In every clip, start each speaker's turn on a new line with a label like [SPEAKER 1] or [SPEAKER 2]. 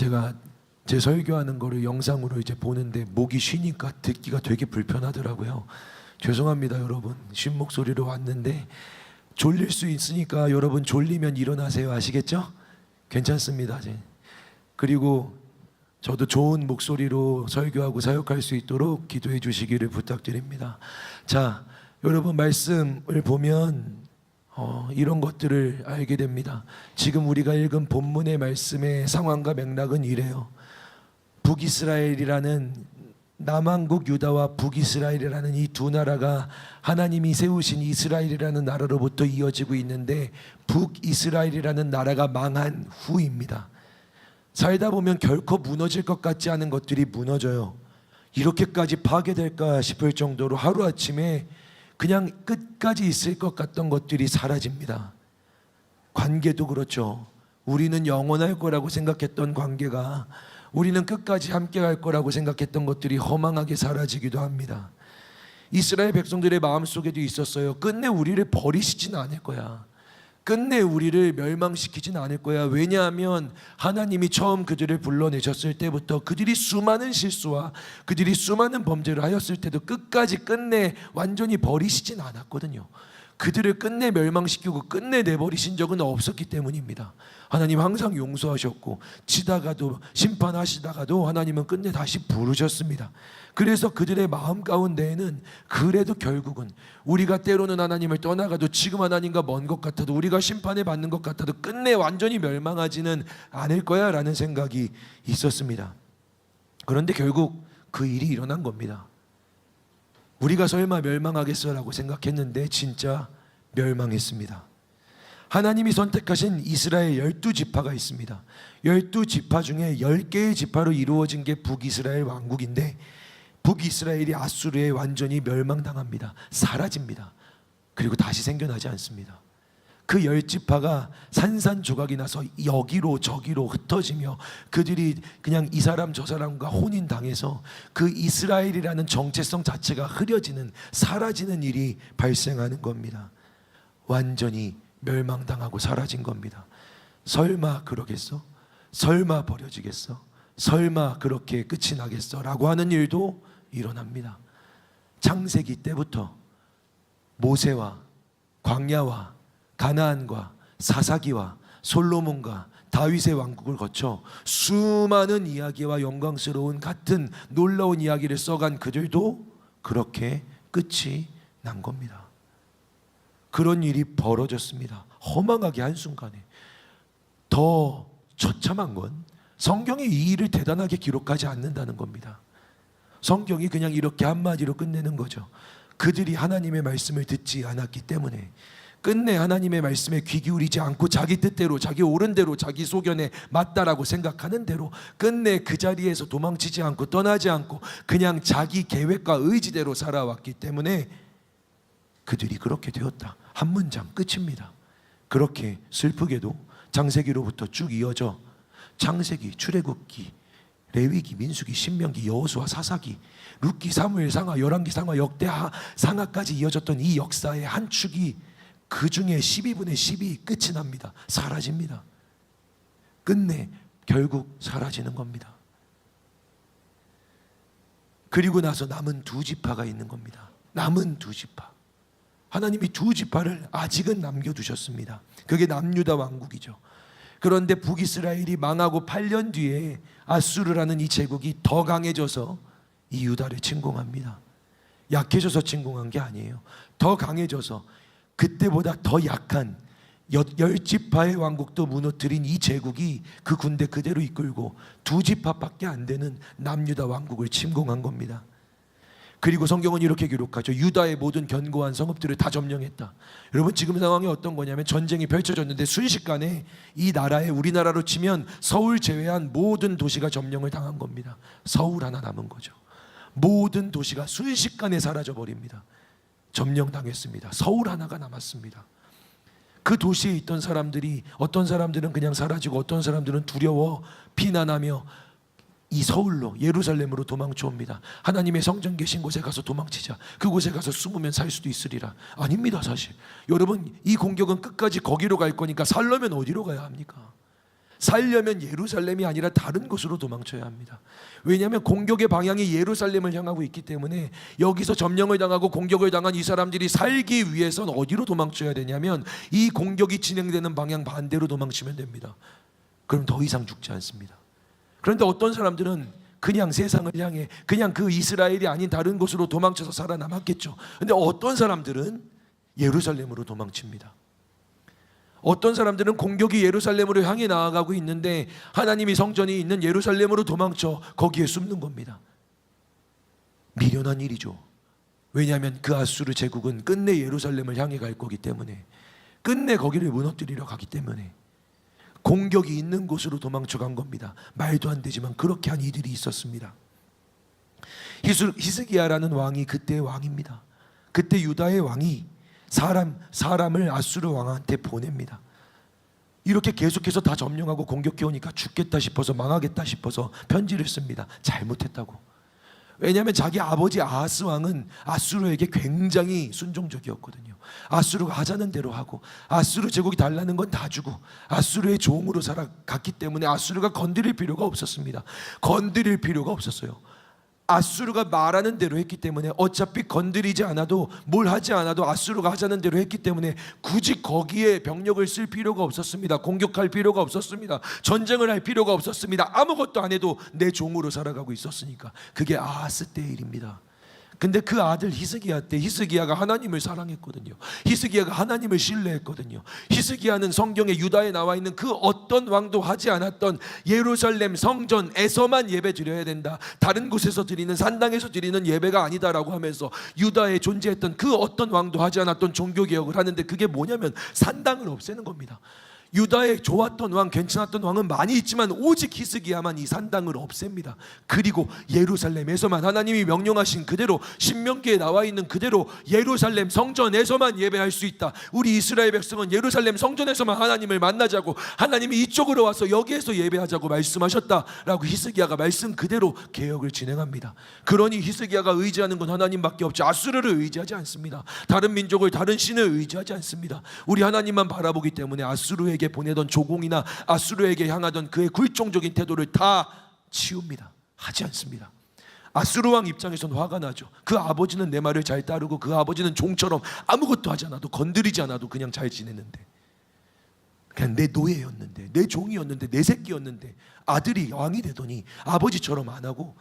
[SPEAKER 1] 제가 제 설교하는 거를 영상으로 이제 보는데 목이 쉬니까 듣기가 되게 불편하더라고요. 죄송합니다, 여러분. 쉰 목소리로 왔는데 졸릴 수 있으니까 여러분 졸리면 일어나세요. 아시겠죠? 괜찮습니다. 그리고 저도 좋은 목소리로 설교하고 사역할 수 있도록 기도해 주시기를 부탁드립니다. 자, 여러분 말씀을 보면 이런 것들을 알게 됩니다. 지금 우리가 읽은 본문의 말씀의 상황과 맥락은 이래요. 북이스라엘이라는 남왕국 유다와 북이스라엘이라는 이 두 나라가 하나님이 세우신 이스라엘이라는 나라로부터 이어지고 있는데, 북이스라엘이라는 나라가 망한 후입니다. 살다 보면 결코 무너질 것 같지 않은 것들이 무너져요. 이렇게까지 파괴될까 싶을 정도로 하루아침에 그냥 끝까지 있을 것 같던 것들이 사라집니다. 관계도 그렇죠. 우리는 영원할 거라고 생각했던 관계가, 우리는 끝까지 함께 갈 거라고 생각했던 것들이 허망하게 사라지기도 합니다. 이스라엘 백성들의 마음속에도 있었어요. 끝내 우리를 버리시진 않을 거야. 끝내 우리를 멸망시키진 않을 거야. 왜냐하면 하나님이 처음 그들을 불러내셨을 때부터 그들이 수많은 실수와 그들이 수많은 범죄를 하였을 때도 끝내 완전히 버리시진 않았거든요. 그들을 끝내 멸망시키고 끝내 내버리신 적은 없었기 때문입니다. 하나님 항상 용서하셨고, 치다가도 심판하시다가도 하나님은 끝내 다시 부르셨습니다. 그래서 그들의 마음 가운데에는 그래도 결국은 우리가 때로는 하나님을 떠나가도, 지금 하나님과 먼 것 같아도, 우리가 심판을 받는 것 같아도 끝내 완전히 멸망하지는 않을 거야 라는 생각이 있었습니다. 그런데 결국 그 일이 일어난 겁니다. 우리가 설마 멸망하겠어라고 생각했는데 진짜 멸망했습니다. 하나님이 선택하신 이스라엘 12지파가 있습니다. 12지파 중에 10개의 지파로 이루어진 게 북이스라엘 왕국인데, 북이스라엘이 아수르에 완전히 멸망당합니다. 사라집니다. 그리고 다시 생겨나지 않습니다. 그 10지파가 산산조각이 나서 여기로 저기로 흩어지며 그들이 그냥 이 사람 저 사람과 혼인당해서 그 이스라엘이라는 정체성 자체가 흐려지는, 사라지는 일이 발생하는 겁니다. 완전히 멸망당하고 사라진 겁니다. 설마 그러겠어? 설마 버려지겠어? 설마 그렇게 끝이 나겠어? 라고 하는 일도 일어납니다. 창세기 때부터 모세와 광야와 가나안과 사사기와 솔로몬과 다윗의 왕국을 거쳐 수많은 이야기와 영광스러운 같은 놀라운 이야기를 써간 그들도 그렇게 끝이 난 겁니다. 그런 일이 벌어졌습니다. 허망하게 한순간에. 더 처참한 건 성경이 이 일을 대단하게 기록하지 않는다는 겁니다. 성경이 그냥 이렇게 한마디로 끝내는 거죠. 그들이 하나님의 말씀을 듣지 않았기 때문에, 끝내 하나님의 말씀에 귀 기울이지 않고 자기 뜻대로, 자기 옳은 대로, 자기 소견에 맞다라고 생각하는 대로 끝내 그 자리에서 도망치지 않고 떠나지 않고 그냥 자기 계획과 의지대로 살아왔기 때문에 그들이 그렇게 되었다. 한 문장 끝입니다. 그렇게 슬프게도 창세기로부터 쭉 이어져 창세기, 출애굽기, 레위기, 민수기, 신명기, 여호수아, 사사기, 룻기, 사무엘, 상하, 열왕기, 상하, 역대하, 상하까지 이어졌던 이 역사의 한 축이 그 중에 12분의 10이 끝이 납니다. 사라집니다. 끝내 결국 사라지는 겁니다. 그리고 나서 남은 두 지파가 있는 겁니다. 남은 두 지파. 하나님이 두 지파를 아직은 남겨두셨습니다. 그게 남유다 왕국이죠. 그런데 북이스라엘이 망하고 8년 뒤에 아수르라는 이 제국이 더 강해져서 이 유다를 침공합니다. 약해져서 침공한 게 아니에요. 더 강해져서 그때보다 더 약한 10지파의 왕국도 무너뜨린 이 제국이 그 군대 그대로 이끌고 두 지파밖에 안 되는 남유다 왕국을 침공한 겁니다. 그리고 성경은 이렇게 기록하죠. 유다의 모든 견고한 성읍들을 다 점령했다. 여러분, 지금 상황이 어떤 거냐면 전쟁이 펼쳐졌는데 순식간에 이 나라에, 우리나라로 치면 서울 제외한 모든 도시가 점령을 당한 겁니다. 서울 하나 남은 거죠. 모든 도시가 순식간에 사라져버립니다. 점령당했습니다. 서울 하나가 남았습니다. 그 도시에 있던 사람들이, 어떤 사람들은 그냥 사라지고 어떤 사람들은 두려워 피난하며 이 서울로, 예루살렘으로 도망쳐 옵니다. 하나님의 성전 계신 곳에 가서 도망치자. 그곳에 가서 숨으면 살 수도 있으리라. 아닙니다. 사실 여러분, 이 공격은 끝까지 거기로 갈 거니까 살려면 어디로 가야 합니까? 살려면 예루살렘이 아니라 다른 곳으로 도망쳐야 합니다. 왜냐하면 공격의 방향이 예루살렘을 향하고 있기 때문에 여기서 점령을 당하고 공격을 당한 이 사람들이 살기 위해선 어디로 도망쳐야 되냐면 이 공격이 진행되는 방향 반대로 도망치면 됩니다. 그럼 더 이상 죽지 않습니다. 그런데 어떤 사람들은 그냥 세상을 향해 그냥 그 이스라엘이 아닌 다른 곳으로 도망쳐서 살아남았겠죠. 그런데 어떤 사람들은 예루살렘으로 도망칩니다. 어떤 사람들은 공격이 예루살렘으로 향해 나아가고 있는데 하나님이 성전이 있는 예루살렘으로 도망쳐 거기에 숨는 겁니다. 미련한 일이죠. 왜냐하면 그 아수르 제국은 끝내 예루살렘을 향해 갈 거기 때문에, 끝내 거기를 무너뜨리러 가기 때문에 공격이 있는 곳으로 도망쳐 간 겁니다. 말도 안 되지만 그렇게 한 이들이 있었습니다. 히스기야라는 왕이 그때의 왕입니다. 그때 유다의 왕이 사람을 아수르 왕한테 보냅니다. 이렇게 계속해서 다 점령하고 공격해 오니까 죽겠다 싶어서, 망하겠다 싶어서 편지를 씁니다. 잘못했다고. 왜냐하면 자기 아버지 아하스 왕은 아수르에게 굉장히 순종적이었거든요. 아수르가 하자는 대로 하고 아수르 제국이 달라는 건 다 주고 아수르의 종으로 살아갔기 때문에 아수르가 건드릴 필요가 없었습니다. 건드릴 필요가 없었어요. 아수르가 말하는 대로 했기 때문에 어차피 건드리지 않아도, 뭘 하지 않아도 아수르가 하자는 대로 했기 때문에 굳이 거기에 병력을 쓸 필요가 없었습니다. 공격할 필요가 없었습니다. 전쟁을 할 필요가 없었습니다. 아무것도 안 해도 내 종으로 살아가고 있었으니까. 그게 아하스 때의 일입니다. 근데 그 아들 히스기야 때, 히스기야가 하나님을 사랑했거든요. 히스기야가 하나님을 신뢰했거든요. 히스기야는 성경에 유다에 나와 있는 그 어떤 왕도 하지 않았던 예루살렘 성전에서만 예배 드려야 된다, 다른 곳에서 드리는, 산당에서 드리는 예배가 아니다라고 하면서 유다에 존재했던 그 어떤 왕도 하지 않았던 종교개혁을 하는데, 그게 뭐냐면 산당을 없애는 겁니다. 유다에 좋았던 왕, 괜찮았던 왕은 많이 있지만 오직 히스기야만 이 산당을 없앱니다. 그리고 예루살렘에서만 하나님이 명령하신 그대로, 신명기에 나와 있는 그대로 예루살렘 성전에서만 예배할 수 있다. 우리 이스라엘 백성은 예루살렘 성전에서만 하나님을 만나자고, 하나님이 이쪽으로 와서 여기에서 예배하자고 말씀하셨다라고 히스기야가 말씀 그대로 개혁을 진행합니다. 그러니 히스기야가 의지하는 건 하나님밖에 없지 아수르를 의지하지 않습니다. 다른 민족을, 다른 신을 의지하지 않습니다. 우리 하나님만 바라보기 때문에 아수르에게 보내던 조공이나 아수르에게 향하던 그의 굴종적인 태도를 다 치웁니다. 하지 않습니다. 아수르 왕 입장에서는 화가 나죠. 그 아버지는 내 말을 잘 따르고 그 아버지는 종처럼 아무것도 하지 않아도, 건드리지 않아도 그냥 잘 지냈는데, 그냥 내 노예였는데, 내 종이었는데, 내 새끼였는데 아들이 왕이 되더니 아버지처럼 안 하고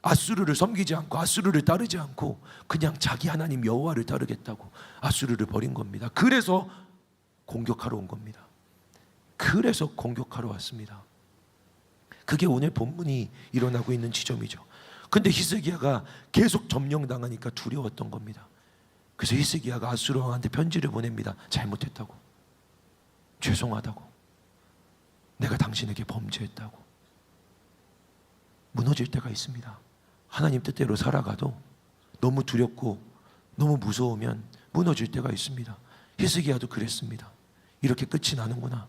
[SPEAKER 1] 아수르를 섬기지 않고 아수르를 따르지 않고 그냥 자기 하나님 여호와를 따르겠다고 아수르를 버린 겁니다. 그래서 공격하러 온 겁니다. 그래서 공격하러 왔습니다. 그게 오늘 본문이 일어나고 있는 지점이죠. 근데 히스기야가 계속 점령당하니까 두려웠던 겁니다. 그래서 히스기야가 아수르 왕한테 편지를 보냅니다. 잘못했다고, 죄송하다고, 내가 당신에게 범죄했다고. 무너질 때가 있습니다. 하나님 뜻대로 살아가도 너무 두렵고 너무 무서우면 무너질 때가 있습니다. 히스기야도 그랬습니다. 이렇게 끝이 나는구나,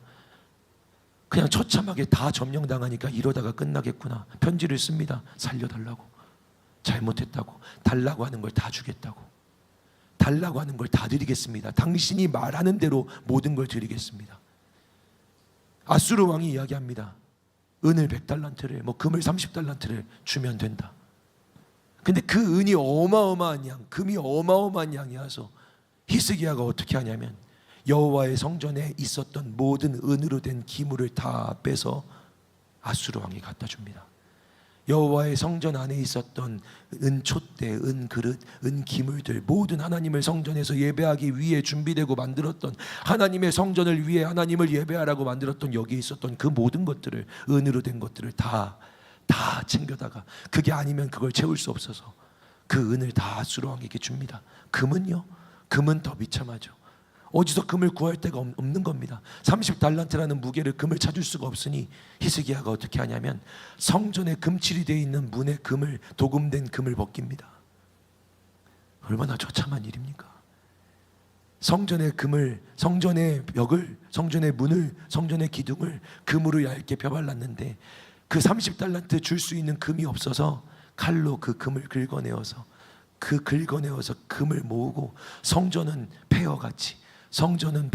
[SPEAKER 1] 그냥 처참하게 다 점령당하니까 이러다가 끝나겠구나. 편지를 씁니다. 살려달라고, 잘못했다고, 달라고 하는 걸 다 주겠다고, 달라고 하는 걸 다 드리겠습니다. 당신이 말하는 대로 모든 걸 드리겠습니다. 아수르 왕이 이야기합니다. 은을 100달란트를, 금을 30달란트를 주면 된다. 근데 그 은이 어마어마한 양, 금이 어마어마한 양이 와서 히스기야가 어떻게 하냐면 여호와의 성전에 있었던 모든 은으로 된 기물을 다 빼서 아수르 왕이 갖다 줍니다. 여호와의 성전 안에 있었던 은 촛대, 은 그릇, 은 기물들, 모든 하나님을 성전에서 예배하기 위해 준비되고 만들었던, 하나님의 성전을 위해 하나님을 예배하라고 만들었던 여기에 있었던 그 모든 것들을, 은으로 된 것들을 다 챙겨다가, 그게 아니면 그걸 채울 수 없어서 그 은을 다 아수르 왕에게 줍니다. 금은요? 금은 더 비참하죠. 어디서 금을 구할 데가 없는 겁니다. 30달란트라는 무게를 금을 찾을 수가 없으니 히스기야가 어떻게 하냐면 성전에 금칠이 되어 있는 문에 금을, 도금된 금을 벗깁니다. 얼마나 처참한 일입니까? 성전의 금을, 성전의 벽을, 성전의 문을, 성전의 기둥을 금으로 얇게 펴발랐는데 그 30달란트 줄 수 있는 금이 없어서 칼로 그 금을 긁어내어서 금을 모으고 성전은 폐허같이, 성전은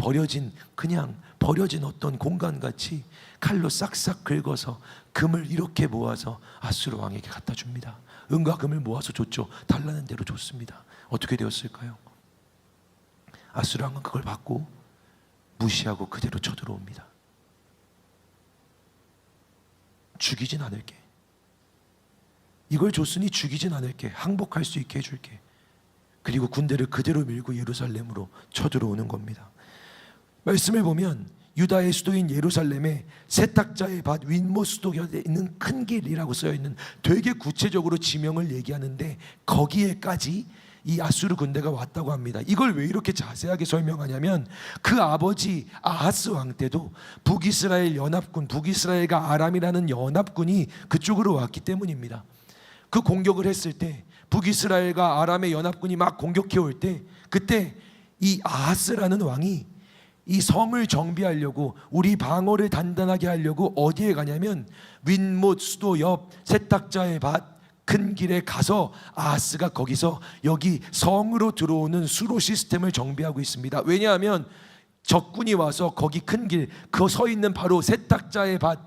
[SPEAKER 1] 그냥 버려진 어떤 공간같이 칼로 싹싹 긁어서 금을 이렇게 모아서 아수르 왕에게 갖다 줍니다. 은과 금을 모아서 줬죠. 달라는 대로 줬습니다. 어떻게 되었을까요? 아수르 왕은 그걸 받고 무시하고 그대로 쳐들어옵니다. 죽이진 않을게. 이걸 줬으니 죽이진 않을게. 항복할 수 있게 해줄게. 그리고 군대를 그대로 밀고 예루살렘으로 쳐들어오는 겁니다. 말씀을 보면 유다의 수도인 예루살렘에 세탁자의 밭 윗못 수도곁에 있는 큰 길이라고 써있는 되게 구체적으로 지명을 얘기하는데 거기에까지 이 아수르 군대가 왔다고 합니다. 이걸 왜 이렇게 자세하게 설명하냐면 그 아버지 아하스 왕 때도 북이스라엘 연합군, 북이스라엘과 아람이라는 연합군이 그쪽으로 왔기 때문입니다. 그 공격을 했을 때 북이스라엘과 아람의 연합군이 막 공격해 올 때 그때 이 아하스라는 왕이 이 성을 정비하려고 우리 방어를 단단하게 하려고 어디에 가냐면 윗못 수도 옆 세탁자의 밭 큰 길에 가서 아하스가 거기서 여기 성으로 들어오는 수로 시스템을 정비하고 있습니다. 왜냐하면 적군이 와서 거기 큰 길, 그 서 있는 바로 세탁자의 밭,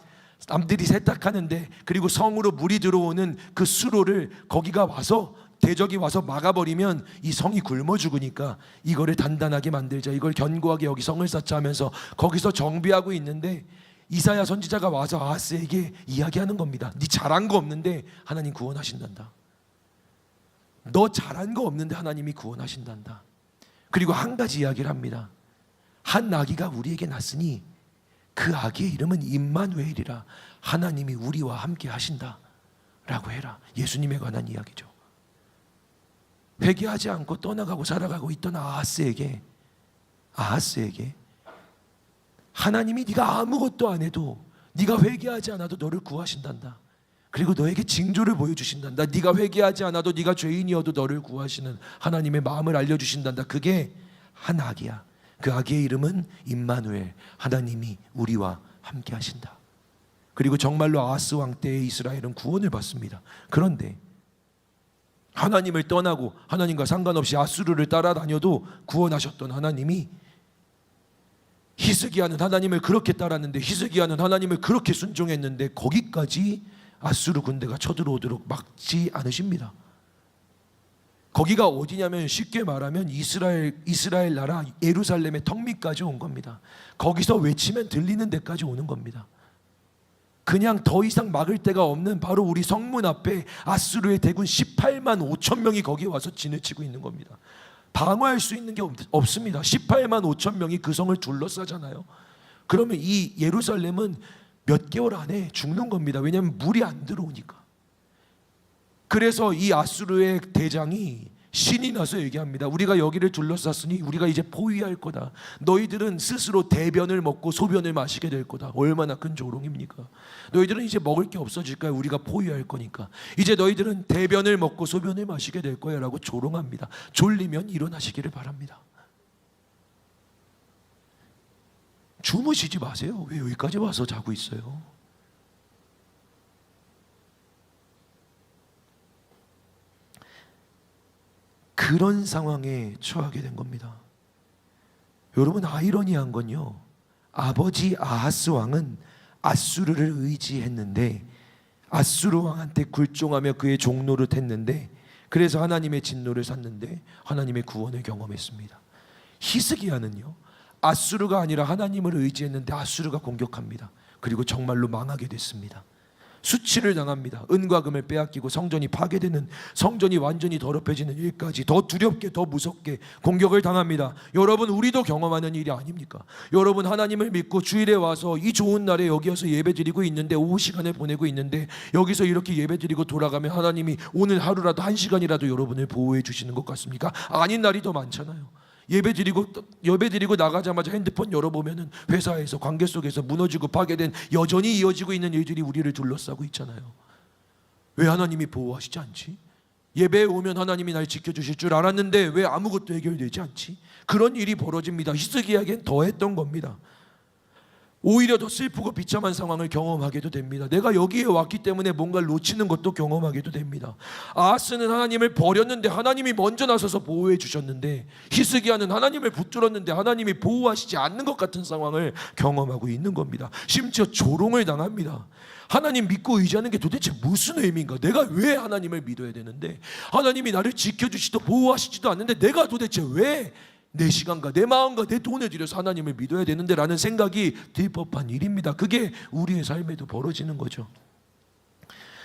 [SPEAKER 1] 남들이 세탁하는데 그리고 성으로 물이 들어오는 그 수로를 거기가 와서 대적이 와서 막아버리면 이 성이 굶어 죽으니까 이거를 단단하게 만들자, 이걸 견고하게 여기 성을 쌓자 하면서 거기서 정비하고 있는데 이사야 선지자가 와서 아하스에게 이야기하는 겁니다. 네 잘한 거 없는데 하나님 구원하신단다. 너 잘한 거 없는데 하나님이 구원하신단다. 그리고 한 가지 이야기를 합니다. 한 아기가 우리에게 났으니 그 아기의 이름은 임마누엘이라, 하나님이 우리와 함께 하신다 라고 해라. 예수님에 관한 이야기죠. 회개하지 않고 떠나가고 살아가고 있던 아하스에게 하나님이 네가 아무것도 안 해도, 네가 회개하지 않아도 너를 구하신단다. 그리고 너에게 징조를 보여주신단다. 네가 회개하지 않아도, 네가 죄인이어도 너를 구하시는 하나님의 마음을 알려주신단다. 그게 한 아기야. 그 아기의 이름은 임마누엘, 하나님이 우리와 함께 하신다. 그리고 정말로 아하스 왕 때의 이스라엘은 구원을 받습니다. 그런데 하나님을 떠나고 하나님과 상관없이 아수르를 따라다녀도 구원하셨던 하나님이 히스기야는 하나님을 그렇게 따랐는데, 히스기야는 하나님을 그렇게 순종했는데 거기까지 아수르 군대가 쳐들어오도록 막지 않으십니다. 거기가 어디냐면 쉽게 말하면 이스라엘 나라 예루살렘의 턱 밑까지 온 겁니다. 거기서 외치면 들리는 데까지 오는 겁니다. 그냥 더 이상 막을 데가 없는 바로 우리 성문 앞에 아수르의 대군 18만 5천 명이 거기에 와서 진을 치고 있는 겁니다. 방어할 수 있는 게 없습니다. 18만 5천 명이 그 성을 둘러싸잖아요. 그러면 이 예루살렘은 몇 개월 안에 죽는 겁니다. 왜냐하면 물이 안 들어오니까. 그래서 이 아수르의 대장이 신이 나서 얘기합니다. 우리가 여기를 둘러쌌으니 우리가 이제 포위할 거다. 너희들은 스스로 대변을 먹고 소변을 마시게 될 거다. 얼마나 큰 조롱입니까? 너희들은 이제 먹을 게 없어질 거야. 우리가 포위할 거니까. 이제 너희들은 대변을 먹고 소변을 마시게 될 거야 라고 조롱합니다. 졸리면 일어나시기를 바랍니다. 주무시지 마세요. 왜 여기까지 와서 자고 있어요? 그런 상황에 처하게 된 겁니다. 여러분, 아이러니한 건요, 아버지 아하스 왕은 아수르를 의지했는데 아수르 왕한테 굴종하며 그의 종노릇 했는데, 그래서 하나님의 진노를 샀는데 하나님의 구원을 경험했습니다. 히스기야는요, 아수르가 아니라 하나님을 의지했는데 아수르가 공격합니다. 그리고 정말로 망하게 됐습니다. 수치를 당합니다. 은과 금을 빼앗기고 성전이 파괴되는, 성전이 완전히 더럽혀지는 일까지 더 두렵게 더 무섭게 공격을 당합니다. 여러분, 우리도 경험하는 일이 아닙니까? 여러분, 하나님을 믿고 주일에 와서 이 좋은 날에 여기 와서 예배드리고 있는데, 오후 시간을 보내고 있는데, 여기서 이렇게 예배드리고 돌아가면 하나님이 오늘 하루라도 한 시간이라도 여러분을 보호해 주시는 것 같습니까? 아닌 날이 더 많잖아요. 예배드리고 나가자마자 핸드폰 열어보면은 회사에서, 관계 속에서 무너지고 파괴된, 여전히 이어지고 있는 일들이 우리를 둘러싸고 있잖아요. 왜 하나님이 보호하시지 않지? 예배에 오면 하나님이 날 지켜주실 줄 알았는데 왜 아무것도 해결되지 않지? 그런 일이 벌어집니다. 히스기야에겐 더했던 겁니다. 오히려 더 슬프고 비참한 상황을 경험하게도 됩니다. 내가 여기에 왔기 때문에 뭔가를 놓치는 것도 경험하게도 됩니다. 아하스는 하나님을 버렸는데 하나님이 먼저 나서서 보호해 주셨는데, 히스기야는 하나님을 붙들었는데 하나님이 보호하시지 않는 것 같은 상황을 경험하고 있는 겁니다. 심지어 조롱을 당합니다. 하나님 믿고 의지하는 게 도대체 무슨 의미인가? 내가 왜 하나님을 믿어야 되는데, 하나님이 나를 지켜주시도 보호하시지도 않는데 내가 도대체 왜 내 시간과 내 마음과 내 돈을 들여서 하나님을 믿어야 되는데 라는 생각이 들 법한 일입니다. 그게 우리의 삶에도 벌어지는 거죠.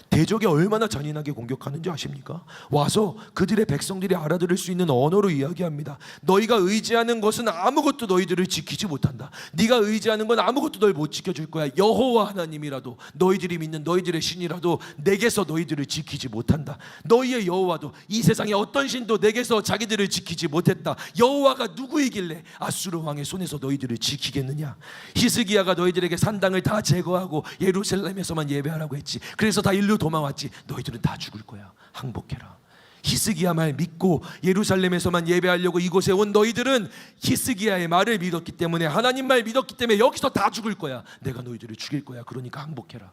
[SPEAKER 1] 대적이 얼마나 잔인하게 공격하는지 아십니까? 와서 그들의 백성들이 알아들을 수 있는 언어로 이야기합니다. 너희가 의지하는 것은 아무것도 너희들을 지키지 못한다. 네가 의지하는 건 아무것도 널 못 지켜줄 거야. 여호와 하나님이라도, 너희들이 믿는 너희들의 신이라도 내게서 너희들을 지키지 못한다. 너희의 여호와도, 이 세상의 어떤 신도 내게서 자기들을 지키지 못했다. 여호와가 누구이길래 아수르 왕의 손에서 너희들을 지키겠느냐? 히스기야가 너희들에게 산당을 다 제거하고 예루살렘에서만 예배하라고 했지. 그래서 다 일로 도망왔지. 너희들은 다 죽을 거야. 항복해라. 히스기야 말 믿고 예루살렘에서만 예배하려고 이곳에 온 너희들은 히스기야의 말을 믿었기 때문에, 하나님 말 믿었기 때문에 여기서 다 죽을 거야. 내가 너희들을 죽일 거야. 그러니까 항복해라.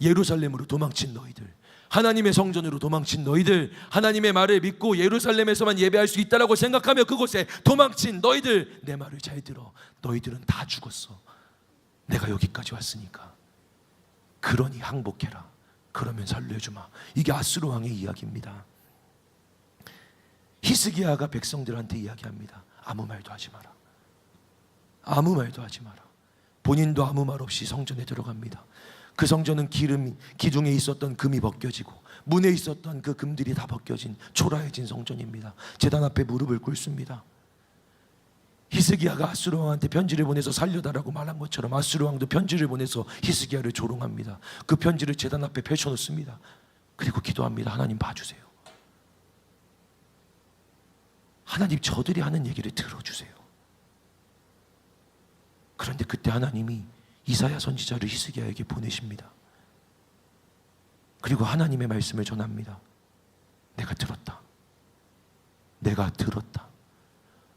[SPEAKER 1] 예루살렘으로 도망친 너희들, 하나님의 성전으로 도망친 너희들, 하나님의 말을 믿고 예루살렘에서만 예배할 수 있다라고 생각하며 그곳에 도망친 너희들, 내 말을 잘 들어. 너희들은 다 죽었어. 내가 여기까지 왔으니까. 그러니 항복해라. 그러면 살려주마. 이게 아수르 왕의 이야기입니다. 히스기야가 백성들한테 이야기합니다. 아무 말도 하지 마라. 아무 말도 하지 마라. 본인도 아무 말 없이 성전에 들어갑니다. 그 성전은 기둥에 있었던 금이 벗겨지고 문에 있었던 그 금들이 다 벗겨진 초라해진 성전입니다. 제단 앞에 무릎을 꿇습니다. 히스기야가 아수르 왕한테 편지를 보내서 살려달라고 말한 것처럼 아수르 왕도 편지를 보내서 히스기야를 조롱합니다. 그 편지를 제단 앞에 펼쳐놓습니다. 그리고 기도합니다. 하나님 봐주세요. 하나님, 저들이 하는 얘기를 들어주세요. 그런데 그때 하나님이 이사야 선지자를 히스기야에게 보내십니다. 그리고 하나님의 말씀을 전합니다. 내가 들었다. 내가 들었다.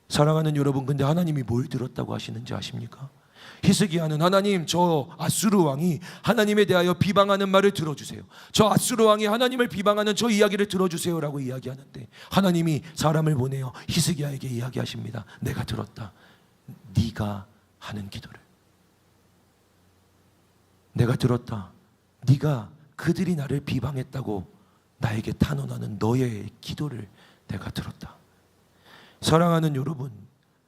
[SPEAKER 1] 사랑하는 여러분, 근데 하나님이 뭘 들었다고 하시는지 아십니까? 히스기야는 하나님, 저 아수르 왕이 하나님에 대하여 비방하는 말을 들어주세요. 저 아수르 왕이 하나님을 비방하는 저 이야기를 들어주세요 라고 이야기하는데, 하나님이 사람을 보내어 히스기야에게 이야기하십니다. 내가 들었다. 네가 하는 기도를. 내가 들었다. 네가 그들이 나를 비방했다고 나에게 탄원하는 너의 기도를 내가 들었다. 사랑하는 여러분,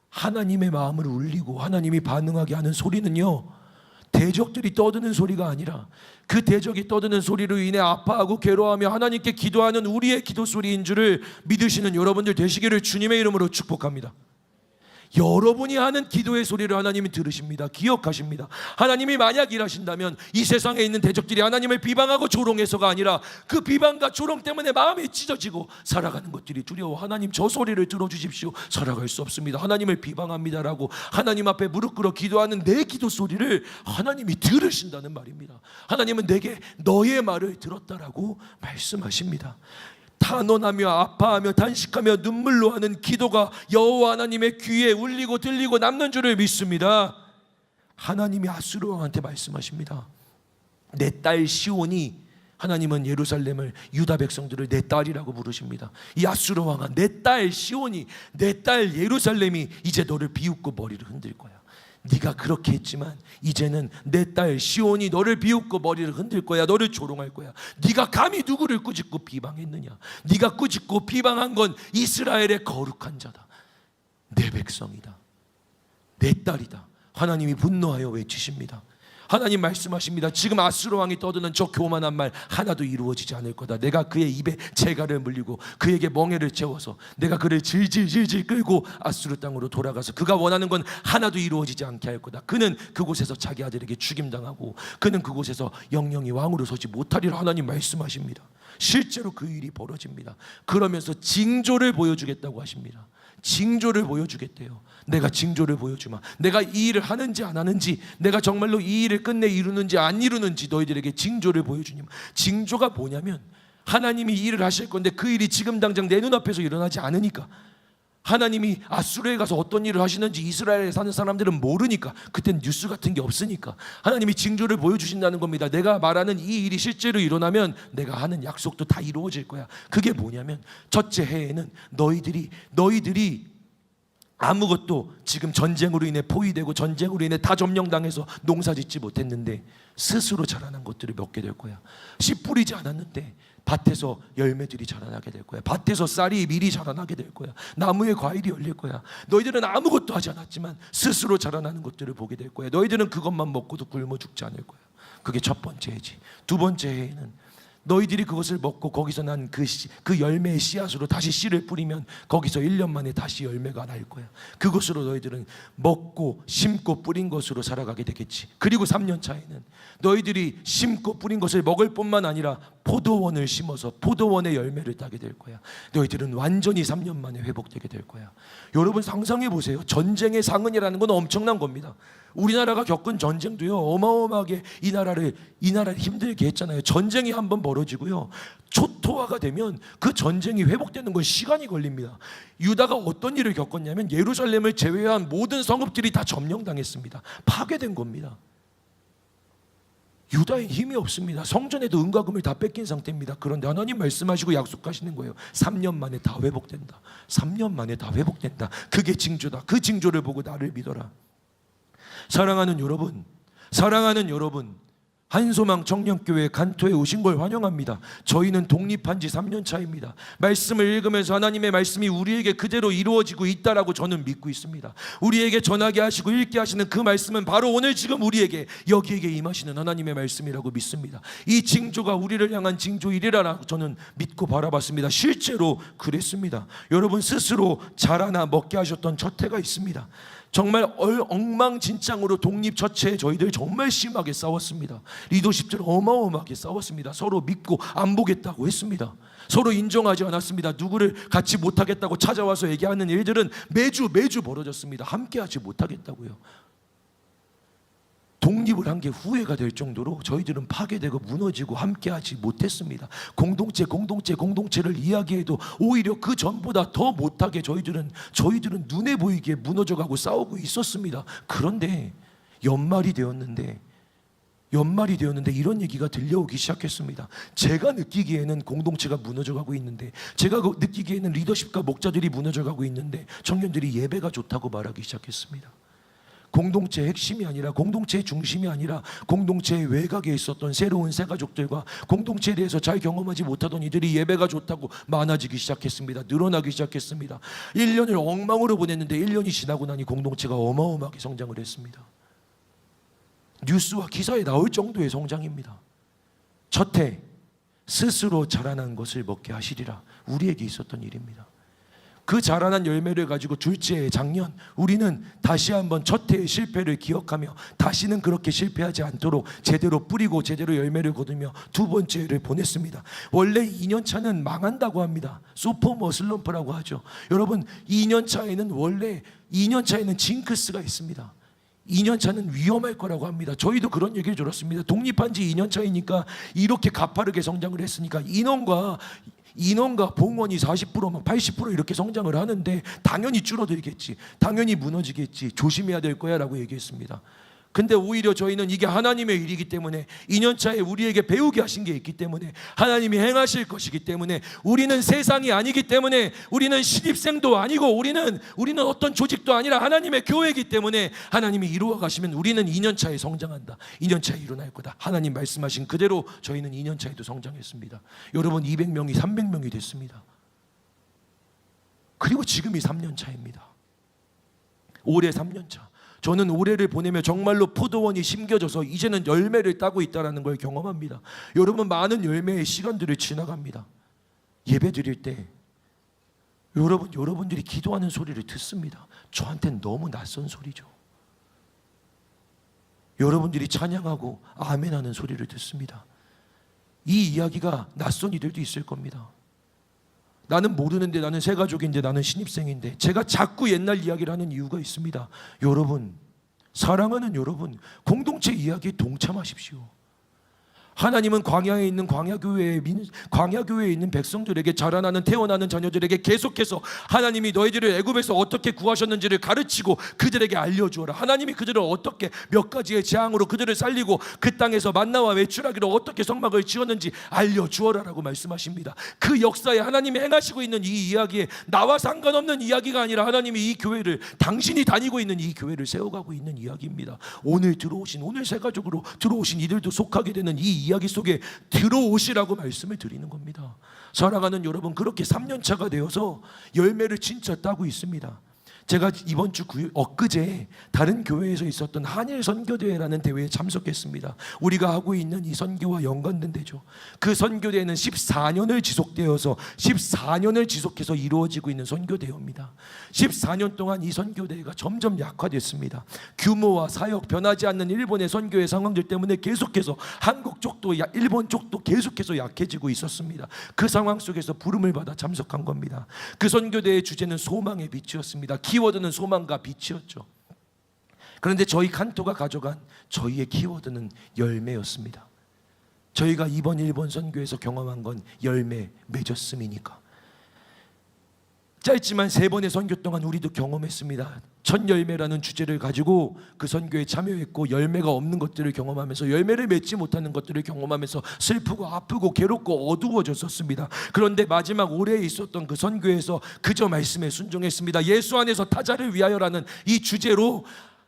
[SPEAKER 1] 하나님의 마음을 울리고 하나님이 반응하게 하는 소리는요, 대적들이 떠드는 소리가 아니라 그 대적이 떠드는 소리로 인해 아파하고 괴로워하며 하나님께 기도하는 우리의 기도 소리인 줄을 믿으시는 여러분들 되시기를 주님의 이름으로 축복합니다. 여러분이 하는 기도의 소리를 하나님이 들으십니다. 기억하십니다. 하나님이 만약 일하신다면 이 세상에 있는 대적들이 하나님을 비방하고 조롱해서가 아니라 그 비방과 조롱 때문에 마음이 찢어지고 살아가는 것들이 두려워 하나님 저 소리를 들어주십시오. 살아갈 수 없습니다. 하나님을 비방합니다라고 하나님 앞에 무릎 꿇어 기도하는 내 기도 소리를 하나님이 들으신다는 말입니다. 하나님은 내게 너의 말을 들었다라고 말씀하십니다. 탄원하며 아파하며 단식하며 눈물로 하는 기도가 여호와 하나님의 귀에 울리고 들리고 남는 줄을 믿습니다. 하나님이 아수르 왕한테 말씀하십니다. 내 딸 시온이, 하나님은 예루살렘을, 유다 백성들을 내 딸이라고 부르십니다. 이 아수르 왕아, 내 딸 시온이, 내 딸 예루살렘이 이제 너를 비웃고 머리를 흔들 거야. 네가 그렇게 했지만 이제는 내 딸 시온이 너를 비웃고 머리를 흔들 거야. 너를 조롱할 거야. 네가 감히 누구를 꾸짖고 비방했느냐? 네가 꾸짖고 비방한 건 이스라엘의 거룩한 자다. 내 백성이다. 내 딸이다. 하나님이 분노하여 외치십니다. 하나님 말씀하십니다. 지금 아수르 왕이 떠드는 저 교만한 말 하나도 이루어지지 않을 거다. 내가 그의 입에 재갈을 물리고 그에게 멍에를 채워서 내가 그를 질질질질 끌고 아수르 땅으로 돌아가서 그가 원하는 건 하나도 이루어지지 않게 할 거다. 그는 그곳에서 자기 아들에게 죽임당하고 그는 그곳에서 영영이 왕으로 서지 못하리라 하나님 말씀하십니다. 실제로 그 일이 벌어집니다. 그러면서 징조를 보여주겠다고 하십니다. 징조를 보여주겠대요. 내가 징조를 보여주마. 내가 이 일을 하는지 안 하는지, 내가 정말로 이 일을 끝내 이루는지 안 이루는지 너희들에게 징조를 보여주니, 징조가 뭐냐면 하나님이 이 일을 하실 건데 그 일이 지금 당장 내 눈앞에서 일어나지 않으니까 하나님이 아수르에 가서 어떤 일을 하시는지 이스라엘에 사는 사람들은 모르니까, 그땐 뉴스 같은 게 없으니까 하나님이 징조를 보여주신다는 겁니다. 내가 말하는 이 일이 실제로 일어나면 내가 하는 약속도 다 이루어질 거야. 그게 뭐냐면 첫째 해에는 너희들이 아무것도 지금 전쟁으로 인해 포위되고 전쟁으로 인해 다 점령당해서 농사짓지 못했는데 스스로 자라난 것들을 먹게 될 거야. 씨 뿌리지 않았는데 밭에서 열매들이 자라나게 될 거야. 밭에서 쌀이 미리 자라나게 될 거야. 나무에 과일이 열릴 거야. 너희들은 아무것도 하지 않았지만 스스로 자라나는 것들을 보게 될 거야. 너희들은 그것만 먹고도 굶어 죽지 않을 거야. 그게 첫 번째 해지. 두 번째 해에는 너희들이 그것을 먹고 거기서 난 그 열매의 씨앗으로 다시 씨를 뿌리면 거기서 1년 만에 다시 열매가 날 거야. 그것으로 너희들은 먹고 심고 뿌린 것으로 살아가게 되겠지. 그리고 3년 차에는 너희들이 심고 뿌린 것을 먹을 뿐만 아니라 포도원을 심어서 포도원의 열매를 따게 될 거야. 너희들은 완전히 3년 만에 회복되게 될 거야. 여러분 상상해 보세요. 전쟁의 상흔이라는 건 엄청난 겁니다. 우리나라가 겪은 전쟁도요, 어마어마하게 이 나라를 힘들게 했잖아요. 전쟁이 한번 벌어지고요, 초토화가 되면 그 전쟁이 회복되는 건 시간이 걸립니다. 유다가 어떤 일을 겪었냐면 예루살렘을 제외한 모든 성읍들이 다 점령당했습니다. 파괴된 겁니다. 유다에 힘이 없습니다. 성전에도 은과금을 다 뺏긴 상태입니다. 그런데 하나님 말씀하시고 약속하시는 거예요. 3년 만에 다 회복된다. 3년 만에 다 회복된다. 그게 징조다. 그 징조를 보고 나를 믿어라. 사랑하는 여러분, 한소망 청년교회 간토에 오신 걸 환영합니다. 저희는 독립한 지 3년 차입니다. 말씀을 읽으면서 하나님의 말씀이 우리에게 그대로 이루어지고 있다라고 저는 믿고 있습니다. 우리에게 전하게 하시고 읽게 하시는 그 말씀은 바로 오늘 지금 우리에게 여기에게 임하시는 하나님의 말씀이라고 믿습니다. 이 징조가 우리를 향한 징조이리라고 저는 믿고 바라봤습니다. 실제로 그랬습니다. 여러분 스스로 자라나 먹게 하셨던 첫 해가 있습니다. 정말 엉망진창으로 독립 첫해에 저희들 정말 심하게 싸웠습니다. 리더십들 어마어마하게 싸웠습니다. 서로 믿고 안 보겠다고 했습니다. 서로 인정하지 않았습니다. 누구를 같이 못하겠다고 찾아와서 얘기하는 일들은 매주 벌어졌습니다. 함께하지 못하겠다고요. 독립을 한 게 후회가 될 정도로 저희들은 파괴되고 무너지고 함께하지 못했습니다. 공동체를 이야기해도 오히려 그 전보다 더 못하게 저희들은 눈에 보이게 무너져가고 싸우고 있었습니다. 그런데 연말이 되었는데 이런 얘기가 들려오기 시작했습니다. 제가 느끼기에는 공동체가 무너져가고 있는데, 제가 느끼기에는 리더십과 목자들이 무너져가고 있는데 청년들이 예배가 좋다고 말하기 시작했습니다. 공동체의 핵심이 아니라, 공동체의 중심이 아니라 공동체의 외곽에 있었던 새로운 새가족들과 공동체에 대해서 잘 경험하지 못하던 이들이 예배가 좋다고 많아지기 시작했습니다. 늘어나기 시작했습니다. 1년을 엉망으로 보냈는데 1년이 지나고 나니 공동체가 어마어마하게 성장을 했습니다. 뉴스와 기사에 나올 정도의 성장입니다. 첫해 스스로 자라난 것을 먹게 하시리라, 우리에게 있었던 일입니다. 그 자라난 열매를 가지고 둘째 작년 우리는 다시 한번 첫 해의 실패를 기억하며 다시는 그렇게 실패하지 않도록 제대로 뿌리고 제대로 열매를 거두며 두 번째 해를 보냈습니다. 원래 2년 차는 망한다고 합니다. 소포머 슬럼프라고 하죠. 여러분 2년 차에는 징크스가 있습니다. 2년 차는 위험할 거라고 합니다. 저희도 그런 얘기를 들었습니다. 독립한 지 2년 차이니까 이렇게 가파르게 성장을 했으니까 인원과 봉헌이 40%, 80% 이렇게 성장을 하는데 당연히 줄어들겠지, 당연히 무너지겠지, 조심해야 될 거야 라고 얘기했습니다. 근데 오히려 저희는 이게 하나님의 일이기 때문에 2년 차에 우리에게 배우게 하신 게 있기 때문에 하나님이 행하실 것이기 때문에 우리는 세상이 아니기 때문에 우리는 신입생도 아니고 우리는 어떤 조직도 아니라 하나님의 교회이기 때문에 하나님이 이루어 가시면 우리는 2년 차에 성장한다. 2년 차에 일어날 거다. 하나님 말씀하신 그대로 저희는 2년 차에도 성장했습니다. 여러분 200명이 300명이 됐습니다. 그리고 지금이 3년 차입니다. 올해 3년 차. 저는 올해를 보내며 정말로 포도원이 심겨져서 이제는 열매를 따고 있다는 걸 경험합니다. 여러분 많은 열매의 시간들을 지나갑니다. 예배 드릴 때 여러분들이 기도하는 소리를 듣습니다. 저한테는 너무 낯선 소리죠. 여러분들이 찬양하고 아멘하는 소리를 듣습니다. 이 이야기가 낯선 이들도 있을 겁니다. 나는 모르는데, 나는 새가족인데, 나는 신입생인데, 제가 자꾸 옛날 이야기를 하는 이유가 있습니다. 여러분, 사랑하는 여러분, 공동체 이야기에 동참하십시오. 하나님은 광야에 있는 광야교회에 있는 백성들에게 자라나는 태어나는 자녀들에게 계속해서 하나님이 너희들을 애굽에서 어떻게 구하셨는지를 가르치고 그들에게 알려주어라. 하나님이 그들을 어떻게 몇 가지의 재앙으로 그들을 살리고 그 땅에서 만나와 외출하기로 어떻게 성막을 지었는지 알려주어라라고 말씀하십니다. 그 역사에 하나님이 행하시고 있는 이 이야기에 나와 상관없는 이야기가 아니라 하나님이 이 교회를, 당신이 다니고 있는 이 교회를 세워가고 있는 이야기입니다. 오늘 새 가족으로 들어오신 이들도 속하게 되는 이 이야기 속에 들어오시라고 말씀을 드리는 겁니다. 사랑하는 여러분, 그렇게 3년차가 되어서 열매를 진짜 따고 있습니다. 제가 이번 주 엊그제 다른 교회에서 있었던 한일 선교대회라는 대회에 참석했습니다. 우리가 하고 있는 이 선교와 연관된 대죠. 그 선교대회는 14년을 지속해서 이루어지고 있는 선교대회입니다. 14년 동안 이 선교대회가 점점 약화됐습니다. 규모와 사역, 변하지 않는 일본의 선교의 상황들 때문에 계속해서 한국 쪽도 일본 쪽도 계속해서 약해지고 있었습니다. 그 상황 속에서 부름을 받아 참석한 겁니다. 그 선교대회의 주제는 소망의 빛이었습니다. 키워드는 소망과 빛이었죠. 그런데 저희 칸토가 가져간 저희의 키워드는 열매였습니다. 저희가 이번 일본 선교에서 경험한 건 열매 맺었음이니까. 짧지만 3번의 선교 동안 우리도 경험했습니다. 첫 열매라는 주제를 가지고 그 선교에 참여했고, 열매가 없는 것들을 경험하면서, 열매를 맺지 못하는 것들을 경험하면서 슬프고 아프고 괴롭고 어두워졌었습니다. 그런데 마지막 올해에 있었던 그 선교에서 그저 말씀에 순종했습니다. 예수 안에서 타자를 위하여라는 이 주제로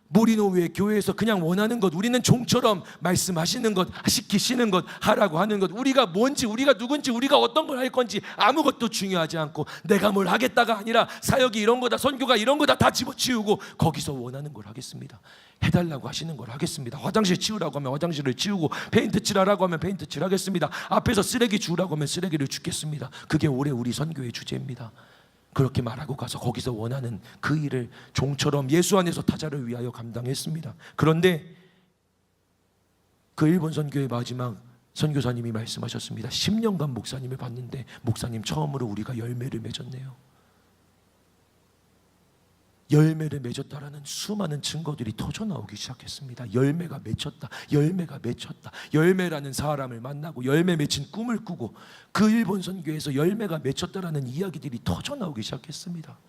[SPEAKER 1] 모리노회 교회에서 그냥 원하는 것, 우리는 종처럼 말씀하시는 것, 시키시는 것, 하라고 하는 것, 우리가 뭔지, 우리가 누군지, 우리가 어떤 걸 할 건지 아무것도 중요하지 않고, 내가 뭘 하겠다가 아니라 사역이 이런 거다, 선교가 이런 거다 다 집어치우고 거기서 원하는 걸 하겠습니다. 해달라고 하시는 걸 하겠습니다. 화장실 치우라고 하면 화장실을 치우고, 페인트 칠하라고 하면 페인트 칠하겠습니다. 앞에서 쓰레기 주우라고 하면 쓰레기를 줍겠습니다. 그게 올해 우리 선교의 주제입니다. 그렇게 말하고 가서 거기서 원하는 그 일을 종처럼 예수 안에서 타자를 위하여 감당했습니다. 그런데 그 일본 선교의 마지막 선교사님이 말씀하셨습니다. 10년간 목사님을 봤는데 목사님 처음으로 우리가 열매를 맺었네요. 열매를 맺었다라는 수많은 증거들이 터져 나오기 시작했습니다. 열매가 맺혔다, 열매가 맺혔다. 열매라는 사람을 만나고 열매 맺힌 꿈을 꾸고 그 일본 선교에서 열매가 맺혔다라는 이야기들이 터져 나오기 시작했습니다.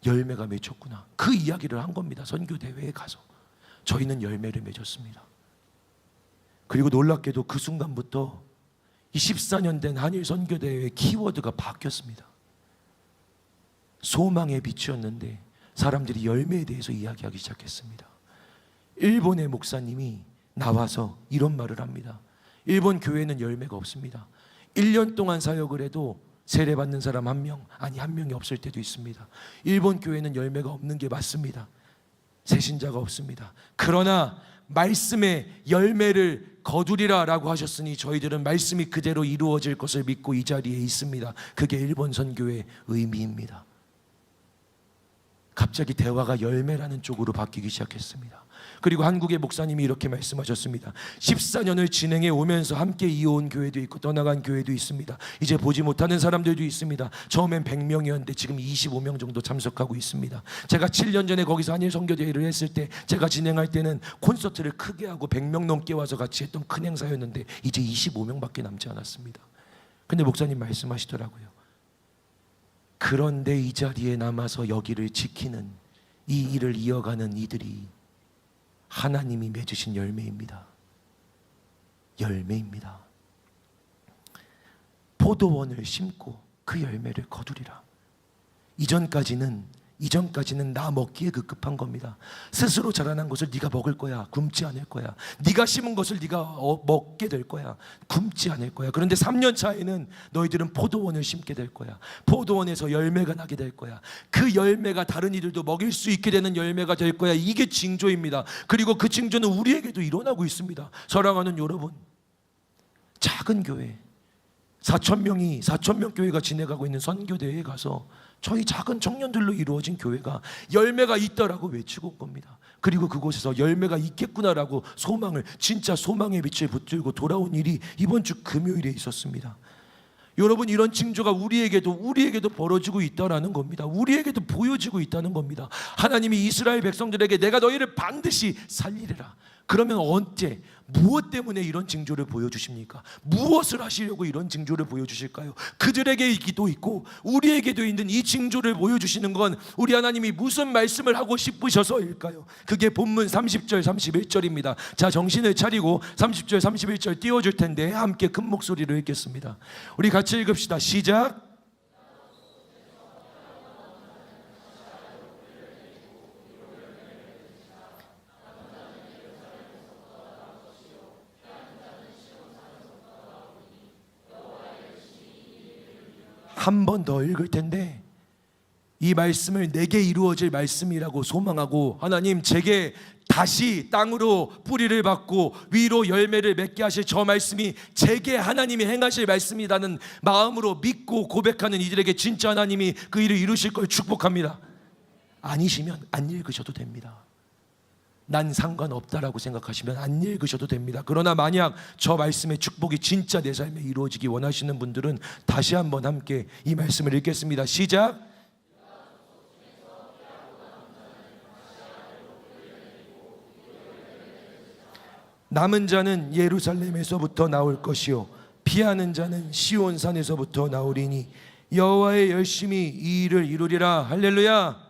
[SPEAKER 1] 열매가 맺혔구나. 그 이야기를 한 겁니다. 선교 대회에 가서 저희는 열매를 맺었습니다. 그리고 놀랍게도 그 순간부터 24년 된 한일 선교 대회의 키워드가 바뀌었습니다. 소망의 빛이었는데 사람들이 열매에 대해서 이야기하기 시작했습니다. 일본의 목사님이 나와서 이런 말을 합니다. 일본 교회는 열매가 없습니다. 1년 동안 사역을 해도 세례받는 사람 1명, 아니 1명이 없을 때도 있습니다. 일본 교회는 열매가 없는 게 맞습니다. 새신자가 없습니다. 그러나 말씀의 열매를 거두리라 라고 하셨으니 저희들은 말씀이 그대로 이루어질 것을 믿고 이 자리에 있습니다. 그게 일본 선교의 의미입니다. 갑자기 대화가 열매라는 쪽으로 바뀌기 시작했습니다. 그리고 한국의 목사님이 이렇게 말씀하셨습니다. 14년을 진행해 오면서 함께 이어온 교회도 있고 떠나간 교회도 있습니다. 이제 보지 못하는 사람들도 있습니다. 처음엔 100명이었는데 지금 25명 정도 참석하고 있습니다. 제가 7년 전에 거기서 한일 선교대회를 했을 때, 제가 진행할 때는 콘서트를 크게 하고 100명 넘게 와서 같이 했던 큰 행사였는데 이제 25명밖에 남지 않았습니다. 근데 목사님 말씀하시더라고요. 그런데 이 자리에 남아서 여기를 지키는, 이 일을 이어가는 이들이 하나님이 맺으신 열매입니다. 열매입니다. 포도원을 심고 그 열매를 거두리라. 이전까지는 나 먹기에 급급한 겁니다. 스스로 자라난 것을 네가 먹을 거야. 굶지 않을 거야. 네가 심은 것을 네가 먹게 될 거야. 굶지 않을 거야. 그런데 3년 차에는 너희들은 포도원을 심게 될 거야. 포도원에서 열매가 나게 될 거야. 그 열매가 다른 이들도 먹일 수 있게 되는 열매가 될 거야. 이게 징조입니다. 그리고 그 징조는 우리에게도 일어나고 있습니다. 사랑하는 여러분, 작은 교회 4,000명 교회가 지내가고 있는 선교대회에 가서 저희 작은 청년들로 이루어진 교회가 열매가 있다라고 외치고 온 겁니다. 그리고 그곳에서 열매가 있겠구나라고 진짜 소망의 빛을 붙들고 돌아온 일이 이번 주 금요일에 있었습니다. 여러분, 이런 징조가 우리에게도 벌어지고 있다라는 겁니다. 우리에게도 보여지고 있다는 겁니다. 하나님이 이스라엘 백성들에게 내가 너희를 반드시 살리리라. 그러면 언제? 무엇 때문에 이런 징조를 보여주십니까? 무엇을 하시려고 이런 징조를 보여주실까요? 그들에게도 있고 우리에게도 있는 이 징조를 보여주시는 건 우리 하나님이 무슨 말씀을 하고 싶으셔서일까요? 그게 본문 30절 31절입니다. 자, 정신을 차리고 30절 31절 띄워줄 텐데 함께 큰 목소리로 읽겠습니다. 우리 같이 읽읍시다. 시작. 한 번 더 읽을 텐데 이 말씀을 내게 이루어질 말씀이라고 소망하고, 하나님 제게 다시 땅으로 뿌리를 받고 위로 열매를 맺게 하실 저 말씀이 제게 하나님이 행하실 말씀이라는 마음으로 믿고 고백하는 이들에게 진짜 하나님이 그 일을 이루실 걸 축복합니다. 아니시면 안 읽으셔도 됩니다. 난 상관없다라고 생각하시면 안 읽으셔도 됩니다. 그러나 만약 저 말씀의 축복이 진짜 내 삶에 이루어지기 원하시는 분들은 다시 한번 함께 이 말씀을 읽겠습니다. 시작. 남은 자는 예루살렘에서부터 나올 것이요 피하는 자는 시온산에서부터 나오리니 여호와의 열심히 이 일을 이루리라. 할렐루야.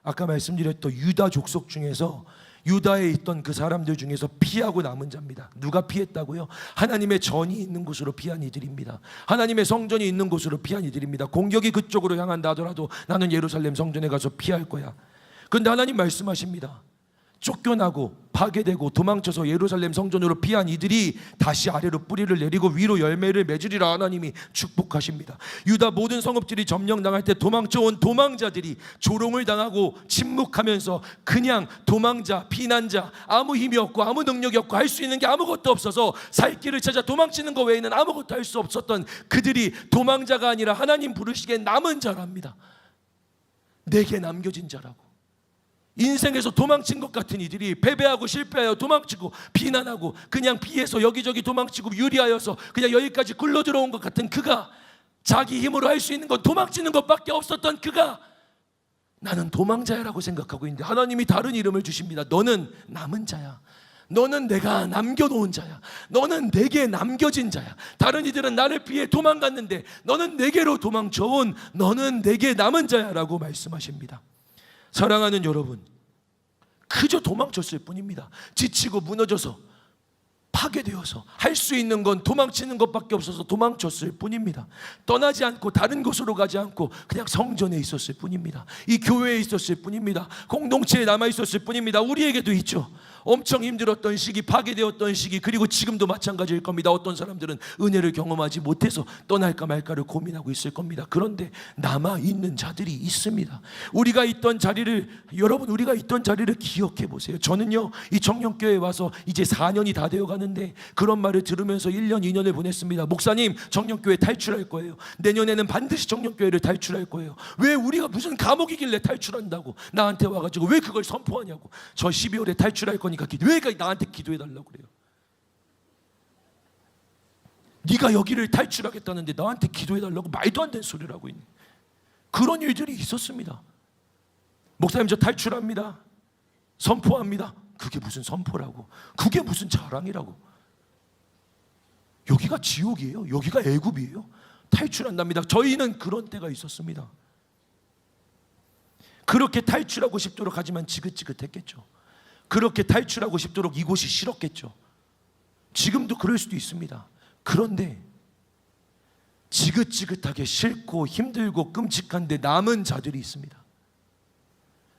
[SPEAKER 1] 아까 말씀드렸던 유다 족속 중에서 유다에 있던 그 사람들 중에서 피하고 남은 자입니다. 누가 피했다고요? 하나님의 전이 있는 곳으로 피한 이들입니다. 하나님의 성전이 있는 곳으로 피한 이들입니다. 공격이 그쪽으로 향한다 하더라도 나는 예루살렘 성전에 가서 피할 거야. 그런데 하나님 말씀하십니다. 쫓겨나고 파괴되고 도망쳐서 예루살렘 성전으로 피한 이들이 다시 아래로 뿌리를 내리고 위로 열매를 맺으리라 하나님이 축복하십니다. 유다 모든 성읍들이 점령당할 때 도망쳐온 도망자들이 조롱을 당하고 침묵하면서 그냥 도망자, 피난자, 아무 힘이 없고 아무 능력이 없고 할 수 있는 게 아무것도 없어서 살 길을 찾아 도망치는 것 외에는 아무것도 할 수 없었던 그들이 도망자가 아니라 하나님 부르시기에 남은 자랍니다. 내게 남겨진 자라고. 인생에서 도망친 것 같은 이들이 패배하고 실패하여 도망치고 비난하고 그냥 피해서 여기저기 도망치고 유리하여서 그냥 여기까지 굴러 들어온 것 같은 그가, 자기 힘으로 할 수 있는 건 도망치는 것밖에 없었던 그가 나는 도망자야라고 생각하고 있는데 하나님이 다른 이름을 주십니다. 너는 남은 자야. 너는 내가 남겨놓은 자야. 너는 내게 남겨진 자야. 다른 이들은 나를 피해 도망갔는데 너는 내게로 도망쳐온, 너는 내게 남은 자야라고 말씀하십니다. 사랑하는 여러분, 그저 도망쳤을 뿐입니다. 지치고 무너져서 파괴되어서 할 수 있는 건 도망치는 것밖에 없어서 도망쳤을 뿐입니다. 떠나지 않고 다른 곳으로 가지 않고 그냥 성전에 있었을 뿐입니다. 이 교회에 있었을 뿐입니다. 공동체에 남아 있었을 뿐입니다. 우리에게도 있죠. 엄청 힘들었던 시기, 파괴되었던 시기, 그리고 지금도 마찬가지일 겁니다. 어떤 사람들은 은혜를 경험하지 못해서 떠날까 말까를 고민하고 있을 겁니다. 그런데 남아있는 자들이 있습니다. 우리가 있던 자리를, 여러분 우리가 있던 자리를 기억해 보세요. 저는요 이 청년교회에 와서 이제 4년이 다 되어 가는데 그런 말을 들으면서 1년 2년을 보냈습니다. 목사님, 청년교회 탈출할 거예요. 내년에는 반드시 청년교회를 탈출할 거예요. 왜 우리가 무슨 감옥이길래 탈출한다고 나한테 와가지고 왜 그걸 선포하냐고. 저 12월에 탈출할 거니까 왜 나한테 기도해달라고 그래요. 네가 여기를 탈출하겠다는데 나한테 기도해달라고 말도 안 되는 소리를 하고 있는 그런 일들이 있었습니다. 목사님 저 탈출합니다. 선포합니다. 그게 무슨 선포라고, 그게 무슨 자랑이라고. 여기가 지옥이에요. 여기가 애굽이에요. 탈출한답니다. 저희는 그런 때가 있었습니다. 그렇게 탈출하고 싶도록 하지만 지긋지긋했겠죠. 그렇게 탈출하고 싶도록 이곳이 싫었겠죠. 지금도 그럴 수도 있습니다. 그런데 지긋지긋하게 싫고 힘들고 끔찍한데 남은 자들이 있습니다.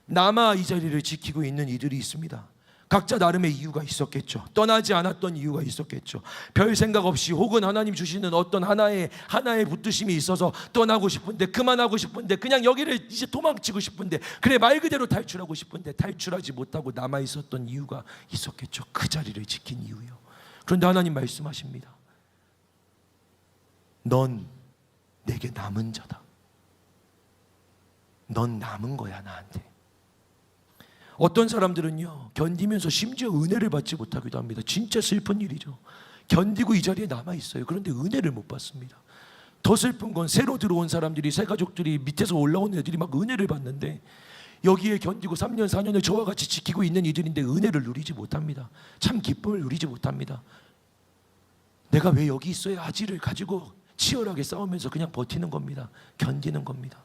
[SPEAKER 1] 남아 이 자리를 지키고 있는 이들이 있습니다. 각자 나름의 이유가 있었겠죠. 떠나지 않았던 이유가 있었겠죠. 별 생각 없이 혹은 하나님 주시는 어떤 하나의 붙드심이 있어서 떠나고 싶은데, 그만하고 싶은데, 그냥 여기를 이제 도망치고 싶은데, 그래 말 그대로 탈출하고 싶은데 탈출하지 못하고 남아 있었던 이유가 있었겠죠. 그 자리를 지킨 이유요. 그런데 하나님 말씀하십니다. 넌 내게 남은 자다. 넌 남은 거야 나한테. 어떤 사람들은요 견디면서 심지어 은혜를 받지 못하기도 합니다. 진짜 슬픈 일이죠. 견디고 이 자리에 남아있어요. 그런데 은혜를 못 받습니다. 더 슬픈 건 새로 들어온 사람들이, 새 가족들이, 밑에서 올라온 애들이 막 은혜를 받는데 여기에 견디고 3년 4년을 저와 같이 지키고 있는 이들인데 은혜를 누리지 못합니다. 참 기쁨을 누리지 못합니다. 내가 왜 여기 있어야 하지를 가지고 치열하게 싸우면서 그냥 버티는 겁니다. 견디는 겁니다.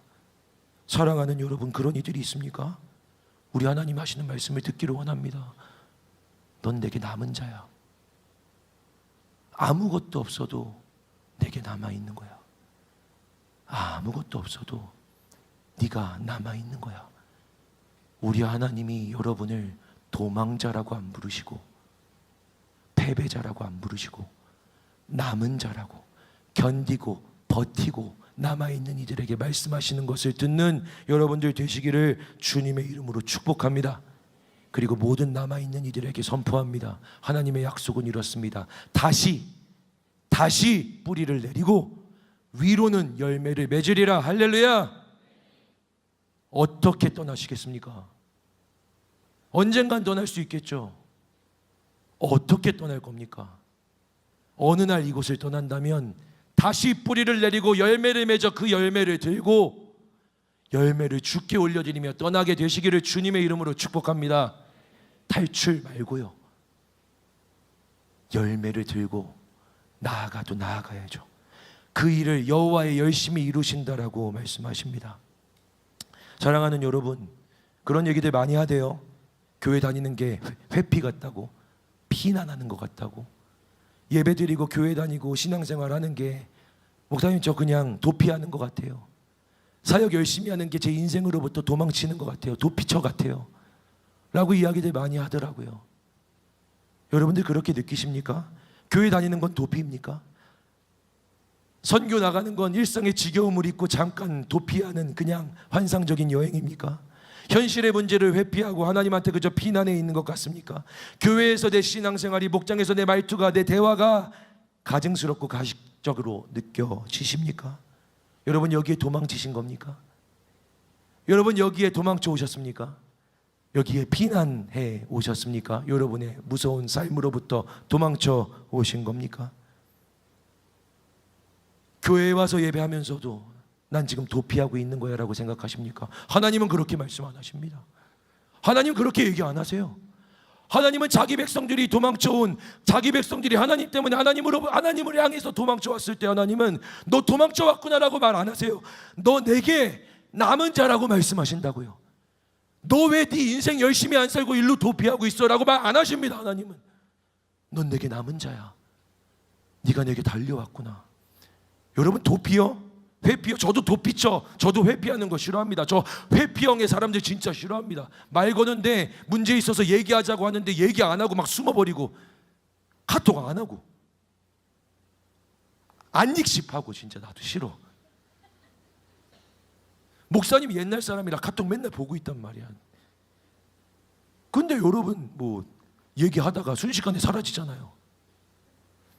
[SPEAKER 1] 사랑하는 여러분, 그런 이들이 있습니까? 우리 하나님 하시는 말씀을 듣기를 원합니다. 넌 내게 남은 자야. 아무것도 없어도 내게 남아있는 거야. 아무것도 없어도 네가 남아있는 거야. 우리 하나님이 여러분을 도망자라고 안 부르시고 패배자라고 안 부르시고 남은 자라고, 견디고 버티고 남아있는 이들에게 말씀하시는 것을 듣는 여러분들 되시기를 주님의 이름으로 축복합니다. 그리고 모든 남아있는 이들에게 선포합니다. 하나님의 약속은 이렇습니다. 다시 뿌리를 내리고 위로는 열매를 맺으리라. 할렐루야. 어떻게 떠나시겠습니까? 언젠간 떠날 수 있겠죠. 어떻게 떠날 겁니까? 어느 날 이곳을 떠난다면 다시 뿌리를 내리고 열매를 맺어 그 열매를 들고 열매를 주께 올려드리며 떠나게 되시기를 주님의 이름으로 축복합니다. 탈출 말고요, 열매를 들고 나아가도 나아가야죠. 그 일을 여호와의 열심히 이루신다라고 말씀하십니다. 사랑하는 여러분, 그런 얘기들 많이 하대요. 교회 다니는 게 회피 같다고, 피난하는 것 같다고, 예배드리고 교회 다니고 신앙생활 하는 게 목사님 저 그냥 도피하는 것 같아요. 사역 열심히 하는 게 제 인생으로부터 도망치는 것 같아요. 도피처 같아요 라고 이야기들 많이 하더라고요. 여러분들 그렇게 느끼십니까? 교회 다니는 건 도피입니까? 선교 나가는 건 일상의 지겨움을 잊고 잠깐 도피하는 그냥 환상적인 여행입니까? 현실의 문제를 회피하고 하나님한테 그저 피난해 있는 것 같습니까? 교회에서 내 신앙생활이, 목장에서 내 말투가, 내 대화가 가증스럽고 가식적으로 느껴지십니까? 여러분 여기에 도망치신 겁니까? 여러분 여기에 도망쳐 오셨습니까? 여기에 피난해 오셨습니까? 여러분의 무서운 삶으로부터 도망쳐 오신 겁니까? 교회에 와서 예배하면서도 난 지금 도피하고 있는 거야 라고 생각하십니까? 하나님은 그렇게 말씀 안 하십니다. 하나님 그렇게 얘기 안 하세요. 하나님은 자기 백성들이 도망쳐온, 자기 백성들이 하나님 때문에 하나님을 향해서 도망쳐 왔을 때 하나님은 너 도망쳐 왔구나라고 말 안 하세요. 너 내게 남은 자라고 말씀하신다고요. 너 왜 네 인생 열심히 안 살고 일로 도피하고 있어 라고 말 안 하십니다. 하나님은 넌 내게 남은 자야. 네가 내게 달려왔구나. 여러분 도피요? 회피요? 저도 도피쳐. 저도 회피하는 거 싫어합니다. 저 회피형의 사람들 진짜 싫어합니다. 말 거는데 문제 있어서 얘기하자고 하는데 얘기 안 하고 막 숨어버리고 카톡 안 하고 안 익십하고 진짜 나도 싫어. 목사님이 옛날 사람이라 카톡 맨날 보고 있단 말이야. 근데 여러분 뭐 얘기하다가 순식간에 사라지잖아요.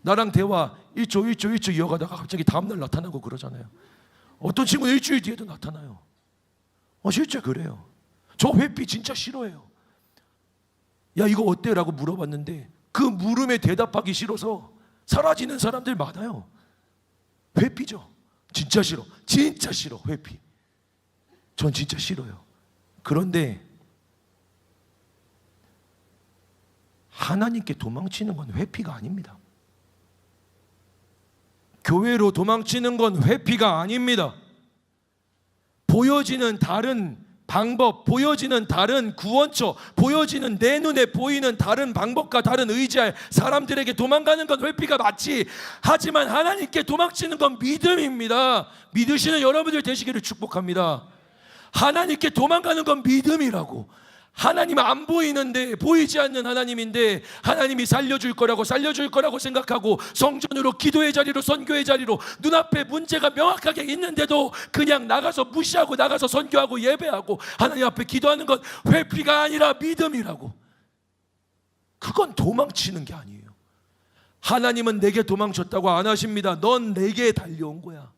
[SPEAKER 1] 나랑 대화 1초 이어가다가 갑자기 다음날 나타나고 그러잖아요. 어떤 친구는 일주일 뒤에도 나타나요. 실제 그래요. 저 회피 진짜 싫어해요. 야 이거 어때? 라고 물어봤는데 그 물음에 대답하기 싫어서 사라지는 사람들 많아요. 회피죠. 진짜 싫어. 진짜 싫어. 회피. 전 진짜 싫어요. 그런데 하나님께 도망치는 건 회피가 아닙니다. 교회로 도망치는 건 회피가 아닙니다. 보여지는 다른 방법, 보여지는 다른 구원처, 보여지는 내 눈에 보이는 다른 방법과 다른 의지할 사람들에게 도망가는 건 회피가 맞지. 하지만 하나님께 도망치는 건 믿음입니다. 믿으시는 여러분들 되시기를 축복합니다. 하나님께 도망가는 건 믿음이라고. 하나님은 안 보이는데, 보이지 않는 하나님인데 하나님이 살려줄 거라고 생각하고 성전으로, 기도의 자리로, 선교의 자리로 눈앞에 문제가 명확하게 있는데도 그냥 나가서 무시하고 나가서 선교하고 예배하고 하나님 앞에 기도하는 건 회피가 아니라 믿음이라고. 그건 도망치는 게 아니에요. 하나님은 내게 도망쳤다고 안 하십니다. 넌 내게 달려온 거야.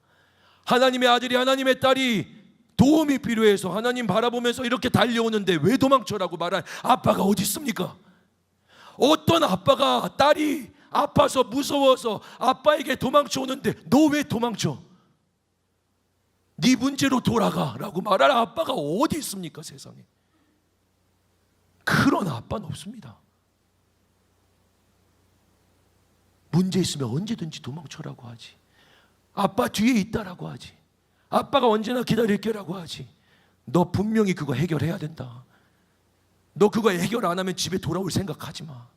[SPEAKER 1] 하나님의 아들이, 하나님의 딸이 도움이 필요해서 하나님 바라보면서 이렇게 달려오는데 왜 도망쳐라고 말할 아빠가 어디 있습니까? 어떤 아빠가 딸이 아파서 무서워서 아빠에게 도망쳐 오는데 너 왜 도망쳐? 네 문제로 돌아가라고 말할 아빠가 어디 있습니까, 세상에. 그런 아빠는 없습니다. 문제 있으면 언제든지 도망쳐라고 하지. 아빠 뒤에 있다라고 하지. 아빠가 언제나 기다릴게라고 하지. 너 분명히 그거 해결해야 된다. 너 그거 해결 안 하면 집에 돌아올 생각하지 마.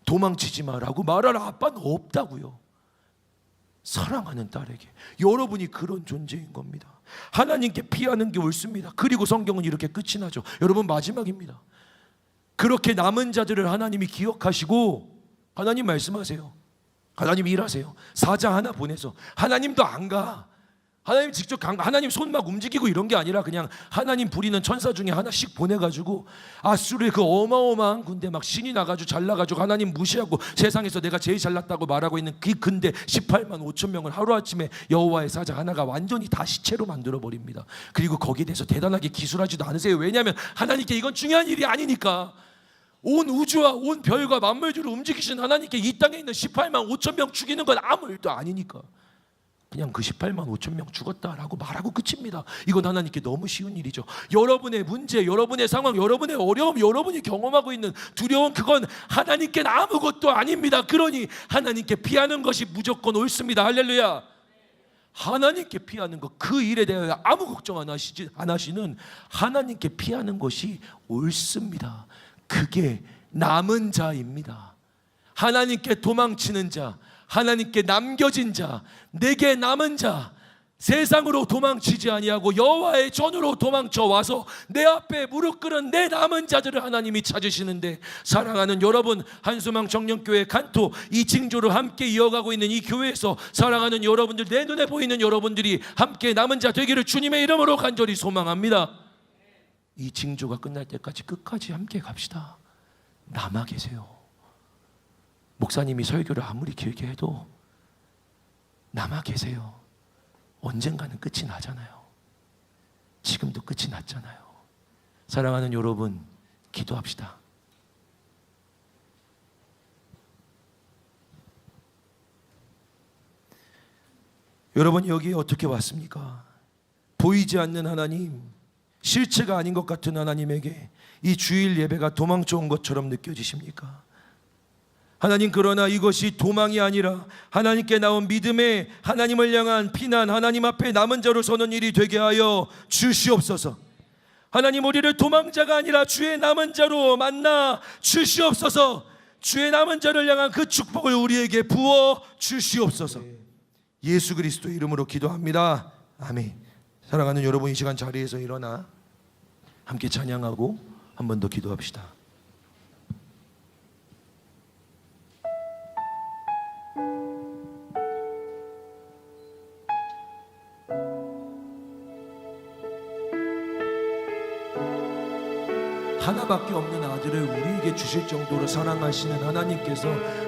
[SPEAKER 1] 도망치지 마라고 말할 아빠는 없다고요. 사랑하는 딸에게. 여러분이 그런 존재인 겁니다. 하나님께 피하는 게 옳습니다. 그리고 성경은 이렇게 끝이 나죠. 여러분, 마지막입니다. 그렇게 남은 자들을 하나님이 기억하시고 하나님 말씀하세요. 하나님 일하세요. 사자 하나 보내서. 하나님도 안 가. 하나님 직접 하나님 손 막 움직이고 이런 게 아니라 그냥 하나님 부리는 천사 중에 하나씩 보내가지고 아수르의 그 어마어마한 군대 막 신이 나가지고 잘나가지고 하나님 무시하고 세상에서 내가 제일 잘났다고 말하고 있는 그 군대 18만 5천 명을 하루아침에 여호와의 사자 하나가 완전히 다 시체로 만들어버립니다. 그리고 거기에 대해서 대단하게 기술하지도 않으세요. 왜냐하면 하나님께 이건 중요한 일이 아니니까. 온 우주와 온 별과 만물들을 움직이신 하나님께 이 땅에 있는 18만 5천 명 죽이는 건 아무 일도 아니니까 그냥 그 18만 5천 명 죽었다라고 말하고 끝입니다. 이건 하나님께 너무 쉬운 일이죠. 여러분의 문제, 여러분의 상황, 여러분의 어려움, 여러분이 경험하고 있는 두려움, 그건 하나님께는 아무것도 아닙니다. 그러니 하나님께 피하는 것이 무조건 옳습니다. 할렐루야. 하나님께 피하는 것, 그 일에 대하여 아무 걱정 안 하시는 하나님께 피하는 것이 옳습니다. 그게 남은 자입니다. 하나님께 도망치는 자, 하나님께 남겨진 자, 내게 남은 자, 세상으로 도망치지 아니하고 여호와의 전으로 도망쳐 와서 내 앞에 무릎 꿇은 내 남은 자들을 하나님이 찾으시는데, 사랑하는 여러분, 한수망 청년교회 간토 이 징조를 함께 이어가고 있는 이 교회에서 사랑하는 여러분들, 내 눈에 보이는 여러분들이 함께 남은 자 되기를 주님의 이름으로 간절히 소망합니다. 이 징조가 끝날 때까지 끝까지 함께 갑시다. 남아 계세요. 목사님이 설교를 아무리 길게 해도 남아 계세요. 언젠가는 끝이 나잖아요. 지금도 끝이 났잖아요. 사랑하는 여러분, 기도합시다. 여러분, 여기에 어떻게 왔습니까? 보이지 않는 하나님, 실체가 아닌 것 같은 하나님에게 이 주일 예배가 도망쳐 온 것처럼 느껴지십니까? 하나님, 그러나 이것이 도망이 아니라 하나님께 나온 믿음의 하나님을 향한 피난, 하나님 앞에 남은 자로 서는 일이 되게 하여 주시옵소서. 하나님, 우리를 도망자가 아니라 주의 남은 자로 만나 주시옵소서. 주의 남은 자를 향한 그 축복을 우리에게 부어 주시옵소서. 예수 그리스도 이름으로 기도합니다. 아멘. 사랑하는 여러분, 이 시간 자리에서 일어나 함께 찬양하고 한 번 더 기도합시다. 하나밖에 없는 아들을 우리에게 주실 정도로 사랑하시는 하나님께서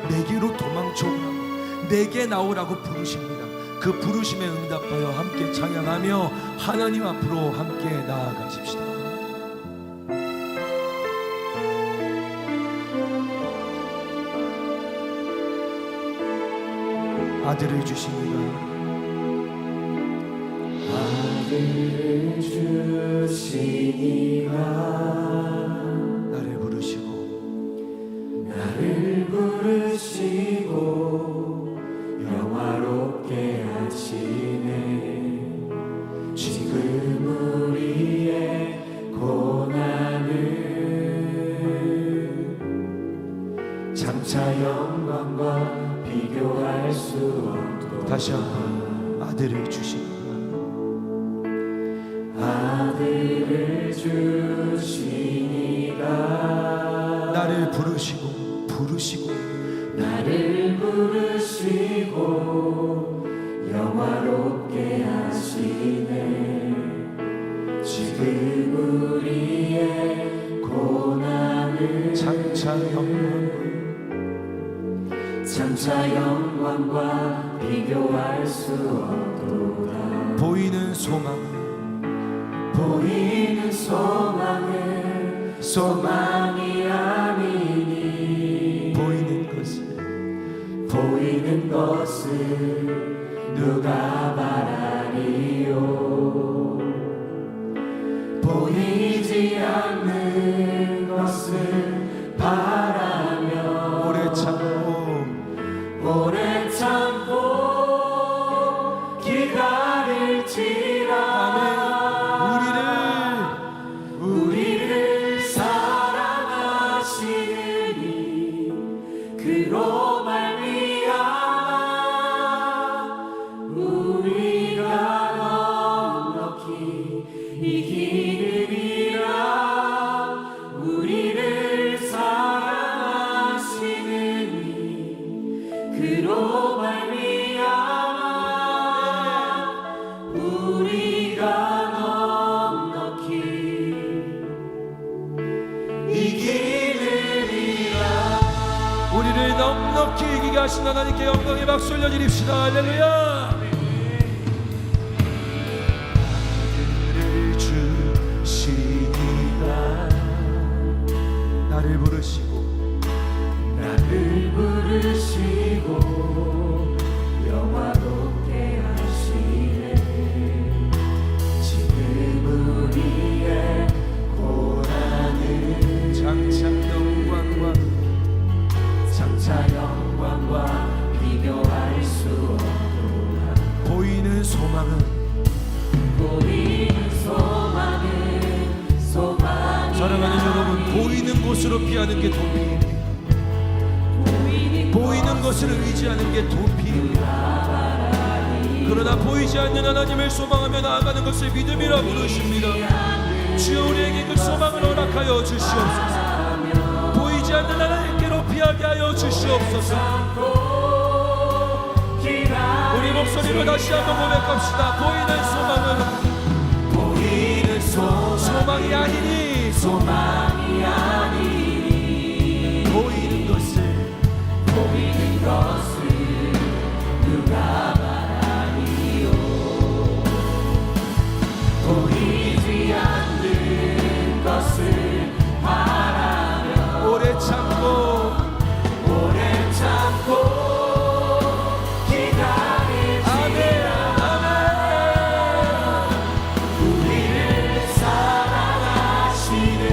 [SPEAKER 1] 내게로 도망쳐오라고, 내게 나오라고 부르십니다. 그 부르심에 응답하여 함께 찬양하며 하나님 앞으로 함께 나아가십시다. 아들을 주십니다. 아들을 주시니가 나를 부르시고 영화롭게 하시네. 지금 우리의 고난을 장차 영광과 비교할 수 없도록 다시 한번 아들을 주시니가 아들을 주시니가 나를 부르시고 나를 부르시고 영화롭게 하시네. 지금 우리의 고난을 장차 영광과 비교할 수 없도다. 보이는 소망을 소망이 아니니 보이는
[SPEAKER 2] 보이는 것을 누가 바라리요. 보이지 않는 것을 바라며
[SPEAKER 1] 오래 참고
[SPEAKER 2] 기다릴지라. 우리를 사랑하시니 그로 말미암아 우리가 넉넉히 이기느니라. 우리를 사랑하시니 그로 말미암아 우리가 넉넉히 이기느니라.
[SPEAKER 1] 우리를 넉넉히 이기게 하신 하나님께 영광의 박수 올려드립시다. 할렐루야. 나를 주시니라. 나를 부르시고
[SPEAKER 2] 영화롭게 하시네. 지금 우리의 고난을 장차 영광과 비교할 수 없도다.
[SPEAKER 1] 보이는 소망은
[SPEAKER 2] 소망이
[SPEAKER 1] 사랑하는 여러분, 보이는 곳으로 피하는 게 도피입니다. 보이는 것을 의지하는 게 도피입니다. 그러나 보이지 않는 하나님을 소망하며 나아가는 것을 믿음이라 부르십니다. 주여, 우리에게 그 소망을 허락하여 주시옵소서. 보이지 않는 하나님께로 피하게 하여 주시옵소서. 우리 목소리로 다시 한번 고백합시다. 보이는 소망은 소망이 아니니 보이는 것을
[SPEAKER 2] 누가 바라리요. 보이지 않는 것을 바라며
[SPEAKER 1] 오래 참고
[SPEAKER 2] 기다릴지라. 우리를 사랑하시느니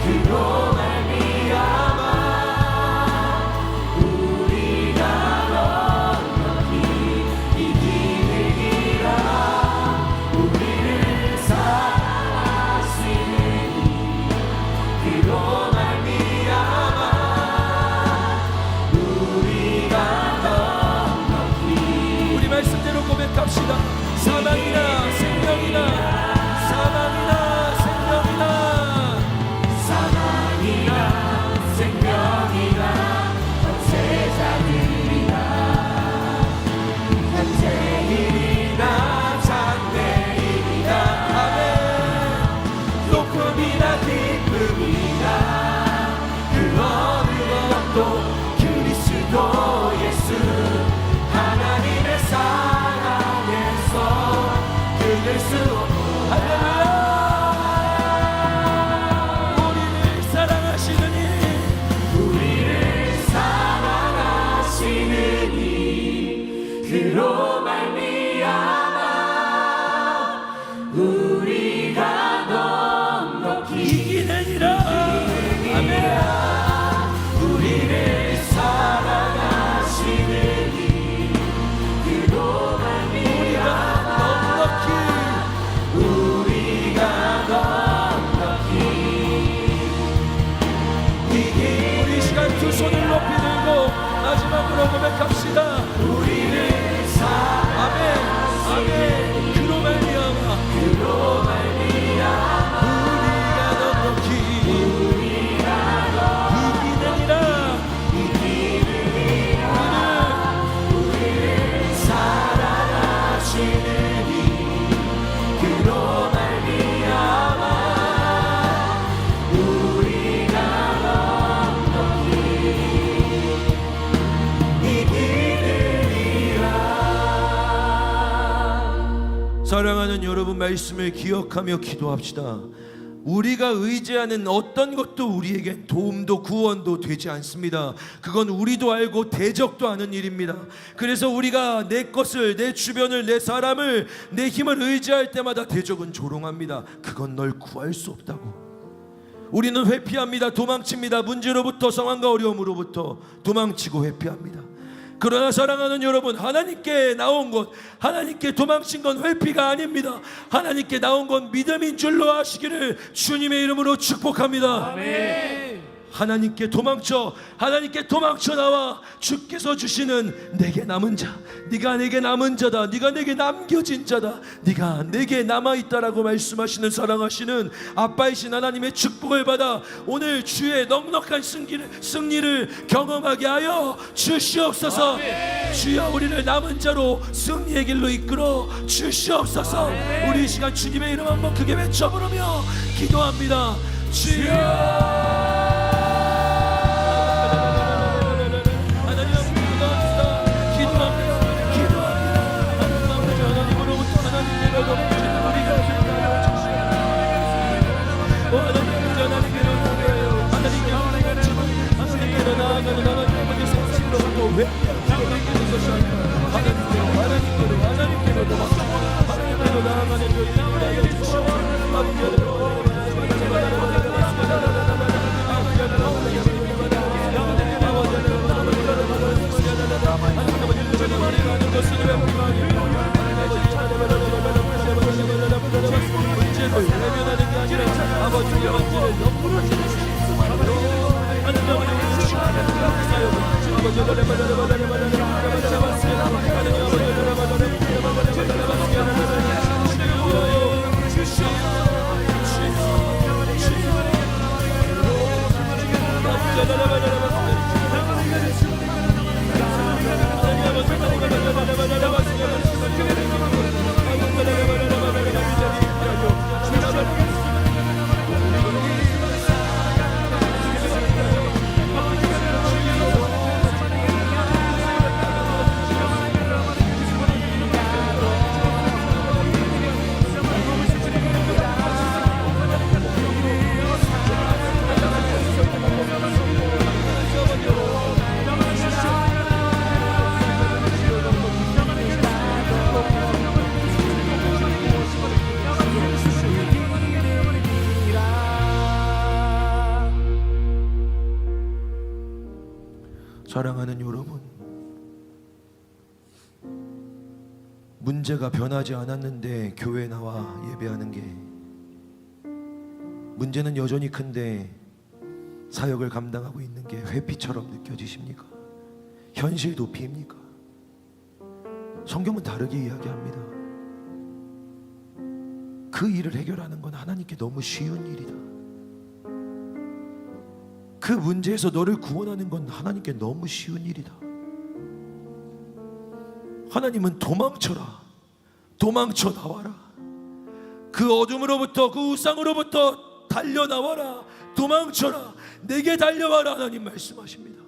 [SPEAKER 2] 그로 말미암아 우리가 넉넉히 이기느니라. 우리를 사랑하시느니 그로 말미암아 우리가 넉넉히.
[SPEAKER 1] 우리 말씀대로 고백합시다. 사망이나 생명이나
[SPEAKER 2] 권세자들이나 현재일이나 장래일이나 높음이나 기쁨이나 그 어느 것도 그리스도 예수 하나님의 사랑에서 끊을 수 없고.
[SPEAKER 1] 할렐루야. 우리를 사랑하시느니
[SPEAKER 2] 그로 말미암아 우리가 넉넉히
[SPEAKER 1] 이기느니라. 아멘.
[SPEAKER 2] 우리를 사랑하시느니 그로 말미암아 우리가 넉넉히
[SPEAKER 1] 우리 시간 두 손을 높이 들고 마지막으로 고백합시다.
[SPEAKER 2] 우리를
[SPEAKER 1] 아멘. 그로 말미암아 우리가 넉넉히 이기느니라.
[SPEAKER 2] 우리를 사랑하시느니 그로 말미암아 우리가 넉넉히 이기느니라.
[SPEAKER 1] 사랑하는 여러분, 말씀을 기억하며 기도합시다. 우리가 의지하는 어떤 것도 우리에겐 도움도 구원도 되지 않습니다. 그건 우리도 알고 대적도 하는 일입니다. 그래서 우리가 내 것을, 내 주변을, 내 사람을, 내 힘을 의지할 때마다 대적은 조롱합니다. 그건 널 구할 수 없다고. 우리는 회피합니다. 도망칩니다. 문제로부터, 상황과 어려움으로부터 도망치고 회피합니다. 그러나 사랑하는 여러분, 하나님께 나온 것, 하나님께 도망친 건 회피가 아닙니다. 하나님께 나온 건 믿음인 줄로 아시기를 주님의 이름으로 축복합니다.
[SPEAKER 2] 아멘.
[SPEAKER 1] 하나님께 도망쳐 나와 주께서 주시는 내게 남은 자, 네가 내게 남은 자다, 네가 내게 남겨진 자다, 네가 내게 남아있다라고 말씀하시는 사랑하시는 아빠이신 하나님의 축복을 받아 오늘 주의 넉넉한 승리를 경험하게 하여 주시옵소서. 주여, 우리를 남은 자로 승리의 길로 이끌어 주시옵소서. 우리 이 시간 주님의 이름 한번 크게 외쳐 부르며 기도합니다. 주여, 사랑하는 여러분, 문제가 변하지 않았는데 교회에 나와 예배하는 게, 문제는 여전히 큰데 사역을 감당하고 있는 게 회피처럼 느껴지십니까? 현실 도피입니까? 성경은 다르게 이야기합니다. 그 일을 해결하는 건 하나님께 너무 쉬운 일이다. 그 문제에서 너를 구원하는 건 하나님께 너무 쉬운 일이다. 하나님은 도망쳐라, 도망쳐 나와라, 그 어둠으로부터, 그 우상으로부터 달려나와라, 도망쳐라, 내게 달려와라, 하나님 말씀하십니다.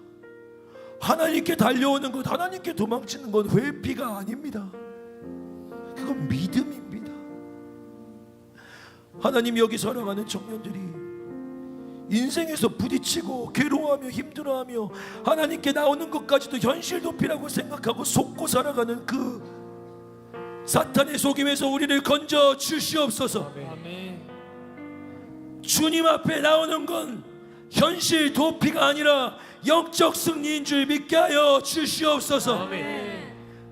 [SPEAKER 1] 하나님께 달려오는 것, 하나님께 도망치는 건 회피가 아닙니다. 그건 믿음입니다. 하나님, 여기 사랑하는 청년들이 인생에서 부딪히고 괴로워하며 힘들어하며 하나님께 나오는 것까지도 현실 도피라고 생각하고 속고 살아가는 그 사탄의 속임에서 우리를 건져 주시옵소서. 주님 앞에 나오는 건 현실 도피가 아니라 영적 승리인 줄 믿게 하여 주시옵소서.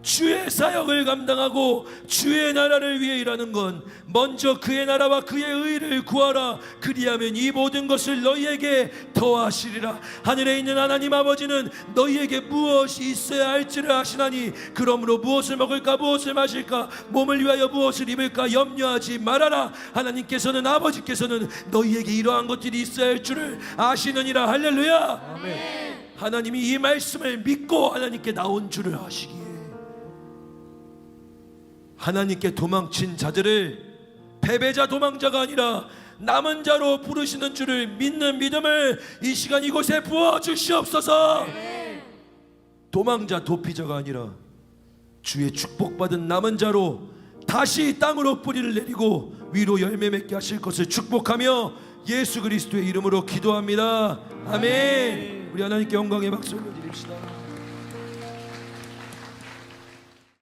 [SPEAKER 1] 주의 사역을 감당하고 주의 나라를 위해 일하는 건 먼저 그의 나라와 그의 의를 구하라. 그리하면 이 모든 것을 너희에게 더하시리라. 하늘에 있는 하나님 아버지는 너희에게 무엇이 있어야 할지를 아시나니, 그러므로 무엇을 먹을까, 무엇을 마실까, 몸을 위하여 무엇을 입을까 염려하지 말아라. 하나님께서는, 아버지께서는 너희에게 이러한 것들이 있어야 할 줄을 아시느니라. 할렐루야. 아멘. 하나님이 이 말씀을 믿고 하나님께 나온 줄을 아시기에 하나님께 도망친 자들을 패배자, 도망자가 아니라 남은 자로 부르시는 줄을 믿는 믿음을 이 시간 이곳에 부어 주시옵소서. 도망자, 도피자가 아니라 주의 축복받은 남은 자로 다시 땅으로 뿌리를 내리고 위로 열매 맺게 하실 것을 축복하며 예수 그리스도의 이름으로 기도합니다. 아멘. 우리 하나님께 영광의 박수 올려드립시다.